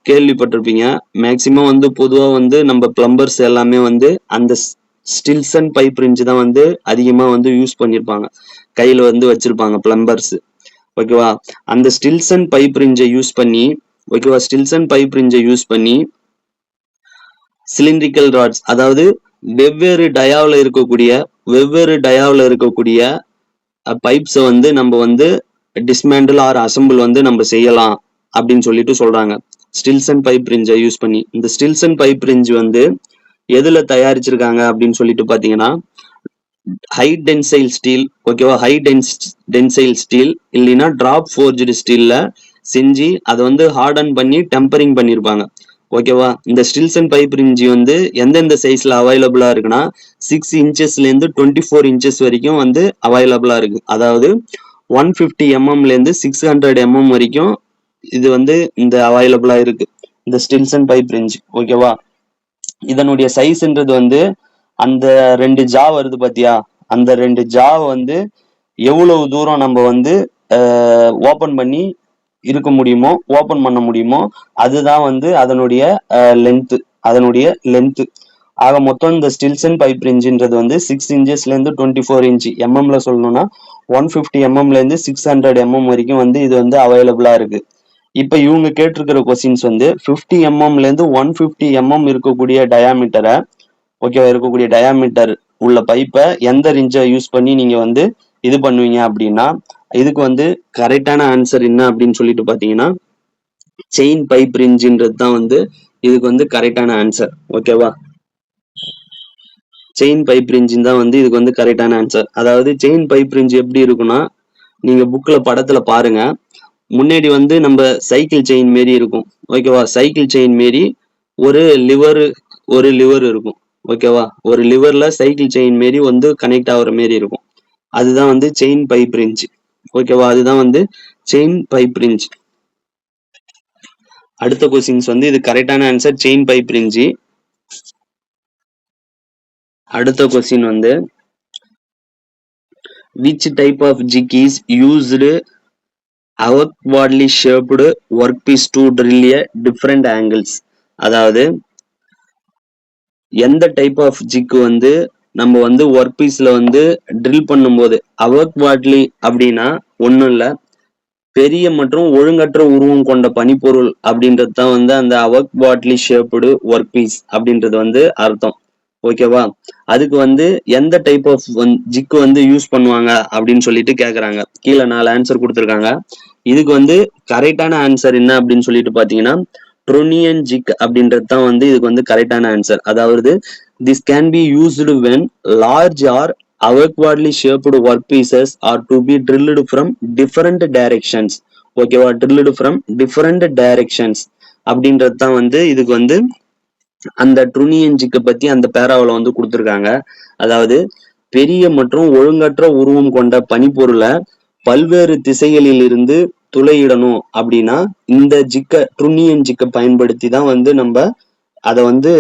கேள்விப்பட்டிருப்பீங்க. மேக்சிமம் வந்து பொதுவா வந்து நம்ம பிளம்பர்ஸ் எல்லாமே வந்து அந்த ஸ்டில்சன் பைப் ரிஞ்ச் தான் வந்து அதிகமா வந்து யூஸ் பண்ணிருப்பாங்க, கையில வந்து வச்சிருப்பாங்க பிளம்பர்ஸ். ஓகேவா? அந்த ஸ்டில்சன் பைப் ரிஞ்சை யூஸ் பண்ணி சிலிண்ட்ரிக்கல் ராட்ஸ், அதாவது வெவ்வேறு டயாவில் இருக்கக்கூடிய பைப்ஸை வந்து நம்ம வந்து டிஸ்மேண்டில் ஆர் அசம்பிள் வந்து நம்ம செய்யலாம் அப்படின்னு சொல்லிட்டு சொல்றாங்க ஸ்டில்சன் பைப் ரிஞ்சை யூஸ் பண்ணி. இந்த ஸ்டில்சன் பைப் ரிஞ்ச் வந்து எதுல தயாரிச்சிருக்காங்க அப்படின்னு சொல்லிட்டு பாத்தீங்கன்னா, ஹை டென்சைல் ஸ்டீல் ஓகேவா ஹை டென்சைல் ஸ்டீல் இல்லைன்னா டிராப் ஃபோர்ஜ்டு ஸ்டீல்ல செஞ்சு அதை வந்து ஹார்டன் பண்ணி டெம்பரிங் பண்ணிருப்பாங்க. ஓகேவா? இந்த ஸ்டில்சன் பைப் ரிஞ்சி வந்து எந்தெந்த சைஸ்ல அவைலபிளா இருக்குன்னா 6 இன்ச்சஸ்ல இருந்து 24 இன்ச்சஸ் வரைக்கும் வந்து அவைலபிளா இருக்கு. அதாவது 150 mm இருந்து 600 mm வரைக்கும் இது வந்து இந்த அவைலபிளா இருக்கு இந்த ஸ்டில்சன் பைப் ரிஞ்ச். ஓகேவா? இதனுடைய சைஸ்ன்றது வந்து அந்த 2 ஜா வருது பாத்தியா, அந்த 2 ஜாவை வந்து எவ்வளவு தூரம் நம்ம வந்து ஓபன் பண்ணி இருக்க முடியுமோ ஓபன் பண்ண முடியுமோ அதுதான் வந்து அதனுடைய லென்த். ஆக மொத்தம் இந்த ஸ்டில்சன் பைப் ரெஞ்சுன்றது வந்து 6 இன்ச்சஸ்ல இருந்து 24 இன்ச் எம்எம்ல சொல்லணும்னா 150 எம்எம்ல இருந்து 600 எம்எம் வரைக்கும் வந்து இது வந்து அவைலபிளா இருக்கு. இப்ப இவங்க கேட்டிருக்கிற கொஸ்டின்ஸ் வந்து 50 எம்எம்ல இருந்து 150 எம்எம் இருக்கக்கூடிய டயாமீட்டர் உள்ள பைப்பை எந்த ரிஞ்சை யூஸ் பண்ணி நீங்க வந்து இது பண்ணுவீங்க அப்படின்னா, இதுக்கு வந்து கரெக்டான ஆன்சர் என்ன அப்படின்னு சொல்லிட்டு பாத்தீங்கன்னா, செயின் பைப் ரிஞ்சுன்றது தான் வந்து இதுக்கு வந்து கரெக்டான ஆன்சர். ஓகேவா, செயின் பைப் ரிஞ்சின் தான் வந்து இதுக்கு வந்து கரெக்டான ஆன்சர். அதாவது செயின் பைப் ரிஞ்ச் எப்படி இருக்குன்னா, நீங்க புக்ல படத்துல பாருங்க, முன்னாடி வந்து நம்ம சைக்கிள் செயின் மாரி இருக்கும். ஓகேவா, சைக்கிள் செயின் மாரி ஒரு லிவர் இருக்கும். ஓகேவா, ஒரு லிவர்ல சைக்கிள் செயின் மாரி வந்து கனெக்ட் ஆகுற மாரி இருக்கும். அதுதான் வந்து செயின் பைப் ரிஞ்ச். ஓகேவா, அதுதான் வந்து செயின் பைப் ரிஞ்ச். அடுத்த கொஸ்டின்ஸ் வந்து இது கரெக்டான ஆன்சர் செயின் பைப் ரிஞ்ச். அடுத்த கொஸ்டின் வந்து which type of jig is used awkwardly shaped workpiece to drill a different angles. அதாவது எந்த டைப் ஆஃப் ஜிக் வந்து நம்ம வந்து ஒர்க் பீஸ்ல வந்து ட்ரில் பண்ணும்போது அவக்வாட்லி அப்படின்னா ஒன்றும் இல்லை, பெரிய மற்றும் ஒழுங்கற்ற உருவம் கொண்ட பனிப்பொருள் அப்படின்றது தான் வந்து அந்த அவக்வாட்லி ஷேப்டு ஒர்க் பீஸ் அப்படின்றது வந்து அர்த்தம். ஓகேவா, அதுக்கு வந்து எந்த டைப் ஆஃப் ஜிக்கு வந்து யூஸ் பண்ணுவாங்க அப்படின்னு சொல்லிட்டு கேக்குறாங்க. கீழே 4 ஆன்சர் கொடுத்துருக்காங்க. இதுக்கு வந்து கரெக்டான ஆன்சர் என்ன அப்படின்னு சொல்லிட்டு பாத்தீங்கன்னா, ட்ரோனியன் ஜிக் அப்படின்றது தான் வந்து இதுக்கு வந்து கரெக்டான ஆன்சர். அதாவது this can be used when large or awkwardly shaped work pieces are to be drilled from different directions. ஓகேவா, drilled from different directions அப்படின்றது தான் வந்து இதுக்கு வந்து அந்த ட்ருனியன் ஜிக்கை பத்தி அந்த பேராவில் வந்து கொடுத்துருக்காங்க. அதாவது பெரிய மற்றும் ஒழுங்கற்ற உருவம் கொண்ட பனிப்பொருளை பல்வேறு திசைகளில் இருந்து துளையிடணும் அப்படின்னா இந்த ட்ருனியன் ஜிக்கை பயன்படுத்தி தான் வந்து நம்ம அதை வந்து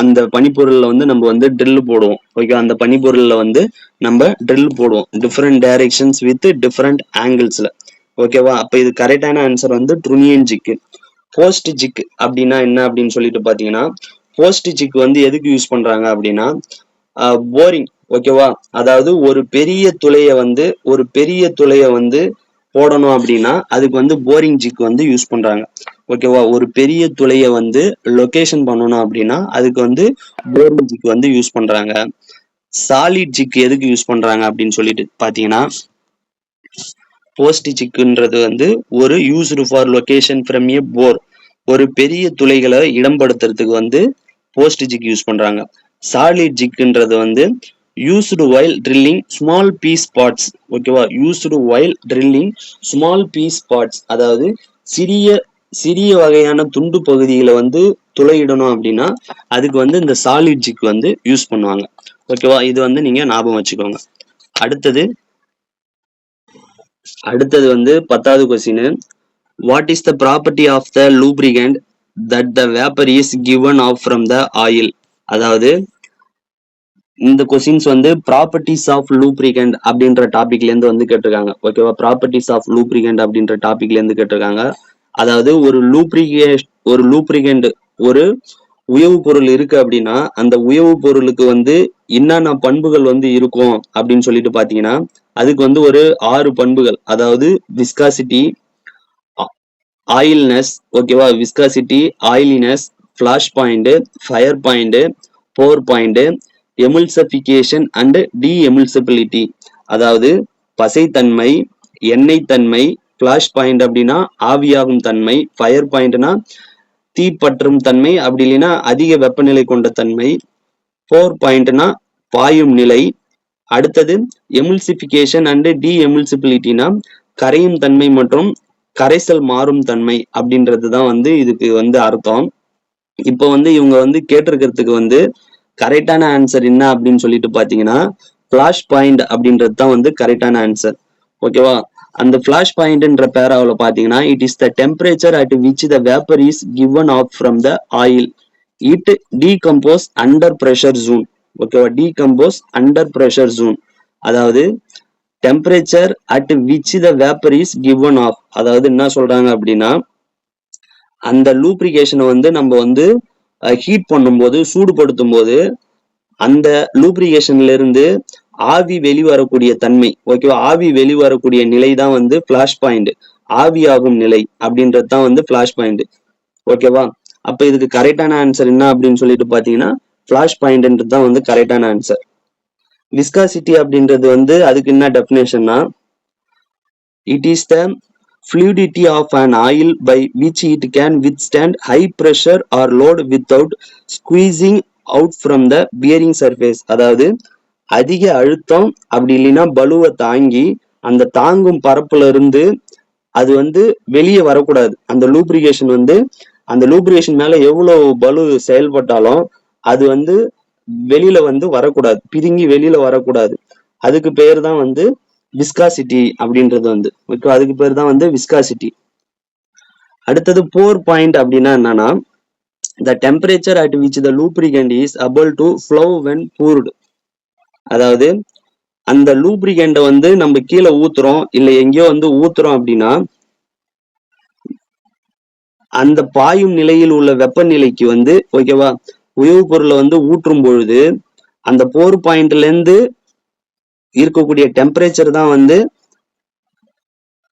அந்த பனிப்பொருள்ல வந்து நம்ம வந்து ட்ரில் போடுவோம். ஓகே, அந்த பனிப்பொருள்ல வந்து நம்ம ட்ரில் போடுவோம் டிஃப்ரெண்ட் டைரக்ஷன்ஸ் வித் டிஃப்ரெண்ட் ஆங்கிள்ஸ்ல. ஓகேவா, அப்ப இது கரெக்டான ஆன்சர் வந்து ட்ருனியன் ஜிக்கு. போஸ்ட் ஜிக் அப்படின்னா என்ன அப்படின்னு சொல்லிட்டு பாத்தீங்கன்னா, போஸ்ட் ஜிக் வந்து எதுக்கு யூஸ் பண்றாங்க அப்படின்னா போரிங். ஓகேவா, அதாவது ஒரு பெரிய துளைய வந்து போடணும் அப்படின்னா அதுக்கு வந்து போரிங் ஜிக் வந்து யூஸ் பண்றாங்க. ஓகேவா, ஒரு பெரிய துளைய வந்து லொகேஷன் பண்ணணும் அப்படின்னா அதுக்கு வந்து போரிங் ஜிக் வந்து யூஸ் பண்றாங்க. சாலிட் ஜிக் எதுக்கு யூஸ் பண்றாங்க அப்படின்னு சொல்லிட்டு பாத்தீங்கன்னா, போஸ்ட் ஜிக்ன்றது வந்து ஒரு used for location from a bore, ஒரு பெரிய துளைகளை இடம்படுத்துறதுக்கு வந்து போஸ்ட் ஜிக் யூஸ் பண்றாங்க. சாலிட் ஜிக்ன்றது வந்து used while drilling small piece parts. ஓகேவா, used while drilling small piece parts, அதாவது சிறிய வகையான துண்டு பகுதிகளை வந்து துளையிடணும் அப்படின்னா அதுக்கு வந்து இந்த சாலிட் ஜிக் வந்து யூஸ் பண்ணுவாங்க. ஓகேவா, இது வந்து நீங்க ஞாபகம் வச்சுக்கோங்க. அடுத்தது வந்து 10வது question, what is the property of the lubricant that the vapour is given off from the oil. அதாவது இந்த கொஸ்டின்ஸ் வந்து ப்ராப்பர்ட்டிஸ் ஆஃப் லூப்ரிகண்ட் அப்படின்ற டாபிக்ல இருந்து வந்து கேட்டிருக்காங்க. ஓகேவா, ப்ராப்பர்ட்டிஸ் ஆஃப் லூப்ரிகண்ட் அப்படின்ற டாபிக்ல இருந்து கேட்டிருக்காங்க. அதாவது ஒரு லூப்ரிகண்ட் ஒரு உயவு பொருள் இருக்கு அப்படின்னா அந்த உயவு பொருளுக்கு வந்து என்னென்ன பண்புகள் வந்து இருக்கும் அப்படின்னு சொல்லிட்டு பாத்தீங்கன்னா, அதுக்கு வந்து ஒரு 6 பண்புகள், அதாவது விஸ்காசிட்டி, ஆயில்னஸ். ஓகேவா, viscosity, oiliness, flash point, fire point, pour point, emulsification and demulsibility. அதாவது பசைத்தன்மை, எண்ணெய் தன்மை, ஃபிளாஷ் பாயிண்ட் அப்படின்னா ஆவியாகும் தன்மை, ஃபயர் பாயிண்ட்னா தீப்பற்றும் தன்மை அப்படி இல்லைன்னா அதிக வெப்பநிலை கொண்ட தன்மை, போர் பாயிண்ட்னா பாயும் நிலை. அடுத்தது எமுல்சிஃபிகேஷன் அண்ட் டி எமுல்சிபிலிட்டினா கரையும் தன்மை மற்றும் கரைசல் மாறும் தன்மை அப்படின்றதுதான் வந்து இதுக்கு வந்து அர்த்தம். இப்போ வந்து இவங்க வந்து கேட்டிருக்கிறதுக்கு வந்து கரெக்டான ஆன்சர் என்ன அப்படின்னு சொல்லிட்டு பாத்தீங்கன்னா, ஃபிளாஷ் பாயிண்ட் அப்படின்றது தான் வந்து கரெக்டான ஆன்சர். ஓகேவா, அந்த ஃபிளாஷ் பாயிண்ட்ன்ற பேராவில் பாத்தீங்கன்னா, it is the temperature at which the vapour is given off from the oil, it decompose under pressure zone. ஓகேவா, டீகம்போஸ் அண்டர் பிரஷர் ஜோன். அதாவது temperature at which the vapour is given off. அதாவது என்ன சொல்றாங்க அப்படின்னா, அந்த லூப்ரிகேஷனை வந்து நம்ம வந்து ஹீட் பண்ணும்போது, சூடுபடுத்தும் போது அந்த லூப்ரிகேஷன்ல இருந்து ஆவி வெளிவரக்கூடிய தன்மை, ஓகேவா, ஆவி வெளிவரக்கூடிய நிலை தான் வந்து ஃபிளாஷ் பாயிண்ட், ஆவியாகும் நிலை அப்படின்றது தான் வந்து ஃபிளாஷ் பாயிண்ட், ஓகேவா. அப்ப இதுக்கு கரெக்டான ஆன்சர் என்ன அப்படின்னு சொல்லிட்டு பாத்தீங்கன்னா, ஃபிளாஷ் பாயிண்ட்ன்றது தான் வந்து கரெக்டான ஆன்சர். விஸ்காசிட்டி அப்படின்றது வந்து அதுக்கு என்ன டெஃபினேஷன்னா, it is the fluidity of an oil by which it can withstand high pressure or load without squeezing out from the bearing surface. அதாவது அதிக அழுத்தம் அப்படி இல்லைன்னா பலுவை தாங்கி அந்த தாங்கும் பரப்புல இருந்து அது வந்து வெளியே வரக்கூடாது. அந்த லூப்ரிகேஷன் வந்து அந்த லூப்ரிகேஷன் மேல எவ்வளவு பலு செயல்பட்டாலும் அது வந்து வெளியில வந்து வரக்கூடாது, பிதுங்கி வெளியில வரக்கூடாது. அதுக்கு பேர் தான் வந்து விஸ்காசிட்டி அப்படின்றது வந்து, அதுக்கு பேர் தான் வந்து விஸ்காசிட்டி. அடுத்தது போர் பாயிண்ட் அப்படின்னா என்னன்னா, the temperature at which the lubricant is able to flow when poured. அதாவது அந்த லூப்ரிகண்ட வந்து நம்ம கீழே ஊத்துறோம் இல்ல எங்கேயோ வந்து ஊத்துறோம் அப்படின்னா, அந்த பாயும் நிலையில் உள்ள வெப்பநிலைக்கு வந்து, ஓகேவா, உயவு பொருளை வந்து ஊற்றும் பொழுது அந்த போர் பாயிண்ட்ல இருந்து இருக்கக்கூடிய டெம்பரேச்சர் தான் வந்து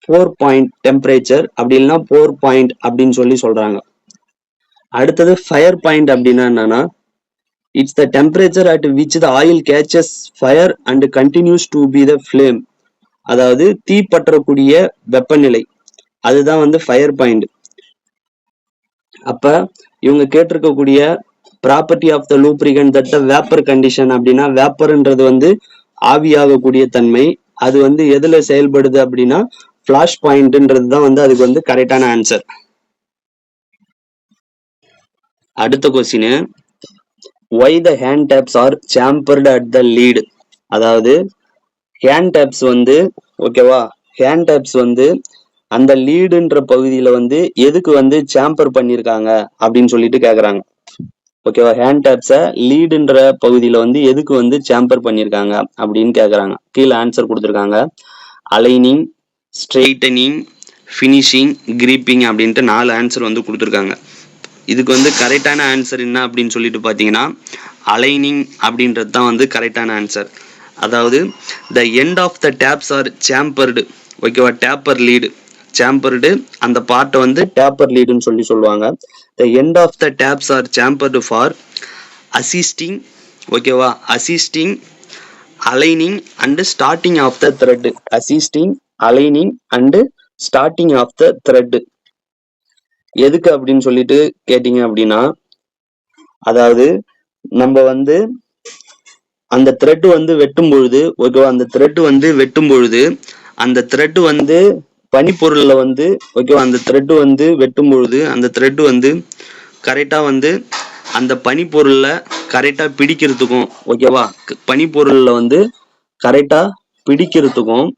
போர் பாயிண்ட் டெம்பரேச்சர், அப்படி இல்லைன்னா போர் பாயிண்ட் அப்படின்னு சொல்லி சொல்றாங்க. அடுத்தது ஃபயர் பாயிண்ட் அப்படின்னா என்னன்னா, it's the temperature at which the oil catches fire and continues to be the flame. அதாவது தீ பற்றக்கூடிய வெப்பநிலை, அதுதான் வந்து ஃபயர் பாயிண்ட். அப்ப இவங்க கேட்டிருக்கக்கூடிய property of the lubricant that the vapour condition அப்படின்னா, வேப்பர்ன்றது வந்து ஆவியாகக்கூடிய தன்மை, அது வந்து எதுல செயல்படுது அப்படின்னா ஃபிளாஷ் பாயிண்ட்ன்றது தான் வந்து அதுக்கு வந்து கரெக்டான ஆன்சர். அடுத்த question, why the hand taps are chamfered at the lead. அதாவது ஹேண்ட் டேப்ஸ் வந்து, ஓகேவா, ஹேண்ட் டேப்ஸ் வந்து அந்த லீடுன்ற பகுதியில வந்து எதுக்கு வந்து சாம்பர் பண்ணியிருக்காங்க அப்படின்னு சொல்லிட்டு கேக்குறாங்க, ஓகேவா. ஹேண்ட் டேப்ஸை லீடுன்ற பகுதியில வந்து எதுக்கு வந்து சாம்பர் பண்ணியிருக்காங்க அப்படின்னு கேக்குறாங்க. கீழே ஆன்சர் கொடுத்துருக்காங்க, அலைனிங், ஸ்ட்ரெயிட்டனிங், ஃபினிஷிங், கிரிப்பிங் அப்படின்ட்டு 4 ஆன்சர் வந்து கொடுத்துருக்காங்க. இதுக்கு வந்து கரெக்டான ஆன்சர் என்ன அப்படின்னு சொல்லிட்டு பார்த்தீங்கன்னா, அலைனிங் அப்படின்றது தான் வந்து கரெக்டான ஆன்சர். அதாவது the end of the taps are chamfered, ஓகேவா, டேப்பர் லீடு, சாம்பர்டு அந்த பார்ட்டை வந்து டேப்பர் லீடுன்னு சொல்லி சொல்லுவாங்க. The end of the taps are chamfered for assisting, ஓகேவா, assisting, aligning and starting of the thread, assisting, aligning and starting of the thread. எதுக்கு அப்படின்னு சொல்லிட்டு கேட்டீங்க அப்படின்னா, அதாவது நம்ம வந்து அந்த த்ரெட் வந்து வெட்டும் பொழுது, ஓகேவா, அந்த த்ரெட் வந்து வெட்டும் பொழுது அந்த த்ரெட் வந்து பனிப்பொருள்ல வந்து, ஓகேவா, அந்த த்ரெட் வந்து வெட்டும் பொழுது அந்த த்ரெட் வந்து கரெக்டா வந்து அந்த பனிப்பொருள்ல கரெக்டா பிடிக்கிறதுக்கும், ஓகேவா, பனிப்பொருள்ல வந்து கரெக்டா பிடிக்கிறதுக்கும்,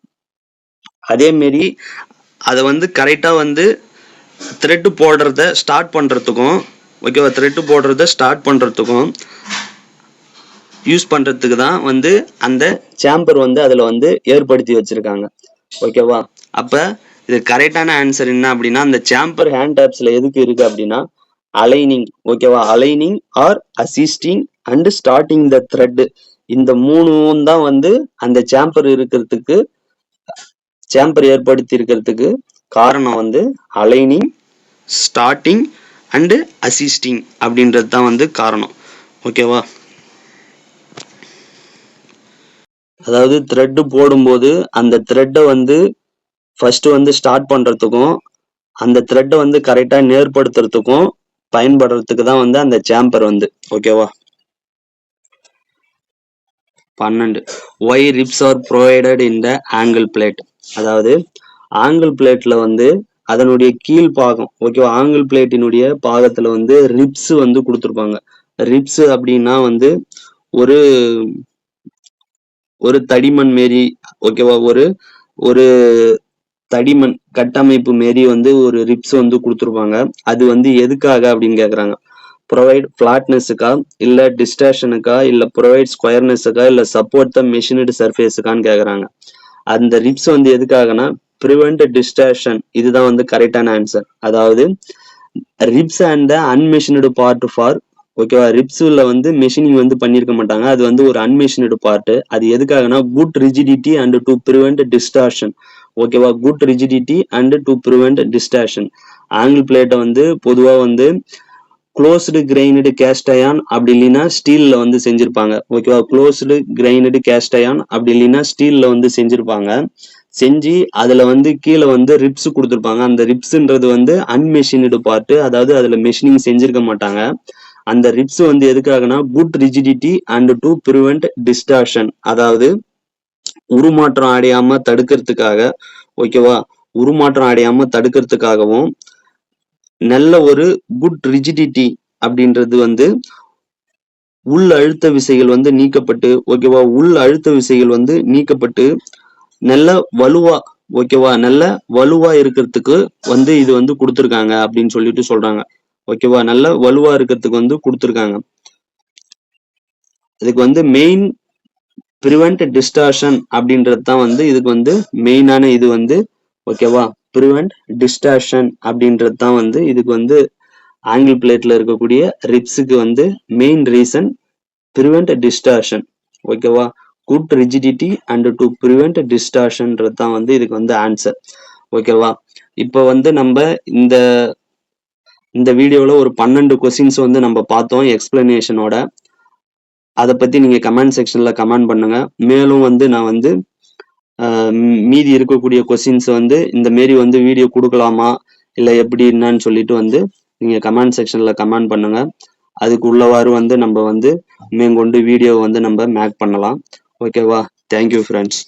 அதே மாரி அதை வந்து கரெக்டா வந்து த்ரெட் போடுறத ஸ்டார்ட் பண்றதுக்கும், ஓகேவா, த்ரெட் போடுறத ஸ்டார்ட் பண்றதுக்கும் யூஸ் பண்றதுக்கு தான் வந்து அந்த சாம்பர் வந்து அதுல வந்து ஏற்படுத்தி வச்சிருக்காங்க, ஓகேவா. அப்ப இது கரெக்டான ஆன்சர் என்ன அப்படின்னா, அந்த சாம்பர் ஹேண்ட் டேப்ஸ்ல எதுக்கு இருக்கு அப்படின்னா அலைனிங், ஓகேவா, aligning or assisting and starting the thread, இந்த 3 தான் வந்து அந்த சாம்பர் இருக்கிறதுக்கு, சாம்பர் ஏற்படுத்தி இருக்கிறதுக்கு காரணம் வந்து அலைனிங், ஸ்டார்டிங் அண்ட் அசிஸ்டிங் அப்படின்றது தான் வந்து காரணம், ஓகேவா. அதாவது த்ரெட் போடும்போது அந்த த்ரெட்டை வந்து ஃபர்ஸ்ட் வந்து ஸ்டார்ட் பண்றதுக்கும் அந்த த்ரெட்டை வந்து கரெக்டா நேர்படுத்துறதுக்கும் பயன்படுறதுக்கு தான் வந்து அந்த சாம்பர் வந்து, ஓகேவா. 12 Y ribs are provided in the angle plate. அதாவது ஆங்கிள் பிளேட்ல வந்து அதனுடைய கீழ் பாகம், ஓகேவா, ஆங்கிள் பிளேட்டினுடைய பாகத்துல வந்து ரிப்ஸ் வந்து கொடுத்துருப்பாங்க. ரிப்ஸ் அப்படின்னா வந்து ஒரு ஒரு தடிமன் மாரி, ஓகேவா, ஒரு ஒரு தடிமன் கட்டமைப்பு மாரி வந்து ஒரு ரிப்ஸ் வந்து கொடுத்துருப்பாங்க. அது வந்து எதுக்காக அப்படின்னு கேக்குறாங்க, ப்ரொவைட் ஃபிளாட்னஸுக்கா, இல்ல டிஸ்டார்ஷனுக்கா, இல்ல ப்ரொவைட் ஸ்கொயர்னஸுக்கா, இல்ல சப்போர்ட் த மெஷினடு சர்ஃபேஸுக்கான்னு கேக்குறாங்க. அந்த ரிப்ஸ் வந்து எதுக்காகனா ப்ரிவென்ட் டிஸ்டார்ஷன். இதுதான் வந்து கரெக்டான ஆன்சர். அதாவது ribs and the unmachined part for ஓகேவா. ரிப்ஸ்ல வந்து மெஷினிங் வந்து பண்ணியிருக்க மாட்டாங்க, அது வந்து ஒரு அன்மெஷினடு பார்ட். அது எதுக்காகனா good rigidity and to prevent distortion. ஓகேவா, good rigidity and to prevent distortion. Angle பிளேட்டை வந்து பொதுவா வந்து க்ளோஸ்டு கிரைனடு கேஸ்ட் அயான் அப்படி இல்லைன்னா ஸ்டீல்ல வந்து செஞ்சிருப்பாங்க. ஓகேவா, க்ளோஸ்டு கிரைனடு கேஸ்ட் அயான் அப்படி இல்லைன்னா ஸ்டீல்ல வந்து செஞ்சிருப்பாங்க. செஞ்சு அதுல வந்து கீழே வந்து ரிப்ஸ் கொடுத்துருப்பாங்க. அந்த ரிப்ஸ்ன்றது வந்து அன்மெஷினடு பார்ட், அதாவது அதுல மெஷினிங் செஞ்சிருக்க மாட்டாங்க. அந்த ரிப்ஸ் வந்து எதுக்காகனா good rigidity and to prevent distortion, அதாவது உருமாற்றம் அடையாம தடுக்கிறதுக்காக. ஓகேவா, உருமாற்றம் அடையாம தடுக்கிறதுக்காகவும் நல்ல ஒரு குட் ரிஜிடிட்டி அப்படின்றது வந்து உள் அழுத்த விசைகள் வந்து நீக்கப்பட்டு, ஓகேவா, உள் அழுத்த விசைகள் வந்து நீக்கப்பட்டு நல்ல வலுவா, ஓகேவா, நல்ல வலுவா இருக்கிறதுக்கு வந்து இது வந்து கொடுத்துருக்காங்க அப்படின்னு சொல்லிட்டு சொல்றாங்க. ஓகேவா, நல்ல வலுவா இருக்கிறதுக்கு வந்து கொடுத்துருக்காங்க. இதுக்கு வந்து மெயின் ப்ரிவென்ட் டிஸ்டார்ஷன் அப்படின்றது தான் வந்து இதுக்கு வந்து மெயினான இது வந்து. ஓகேவா, ப்ரிவென்ட் டிஸ்டார்ஷன் அப்படின்றது தான் வந்து இதுக்கு வந்து ஆங்கிள் பிளேட்ல இருக்கக்கூடிய ரிப்ஸுக்கு வந்து மெயின் ரீசன் ப்ரிவென்ட் டிஸ்டார்ஷன். ஓகேவா, good rigidity and to prevent டிஸ்டார்ஷன்ன்றது தான் வந்து இதுக்கு வந்து ஆன்சர். ஓகேவா, இப்போ வந்து நம்ம இந்த இந்த வீடியோவில் ஒரு 12 கொஸ்டின்ஸ் வந்து நம்ம பார்த்தோம் எக்ஸ்பிளனேஷனோட. அதை பற்றி நீங்கள் கமெண்ட் செக்ஷனில் கமெண்ட் பண்ணுங்க. மேலும் வந்து நான் வந்து மீதி இருக்கக்கூடிய கொஸ்டின்ஸ் வந்து இந்த மாரி வந்து வீடியோ கொடுக்கலாமா இல்லை எப்படி என்னன்னு சொல்லிட்டு வந்து நீங்கள் கமெண்ட் செக்ஷனில் கமெண்ட் பண்ணுங்க. அதுக்கு உள்ளவாறு வந்து நம்ம வந்து மேற்கொண்டு வீடியோ வந்து நம்ம மேக் பண்ணலாம். ஓகேவா, தேங்க்யூ ஃப்ரெண்ட்ஸ்.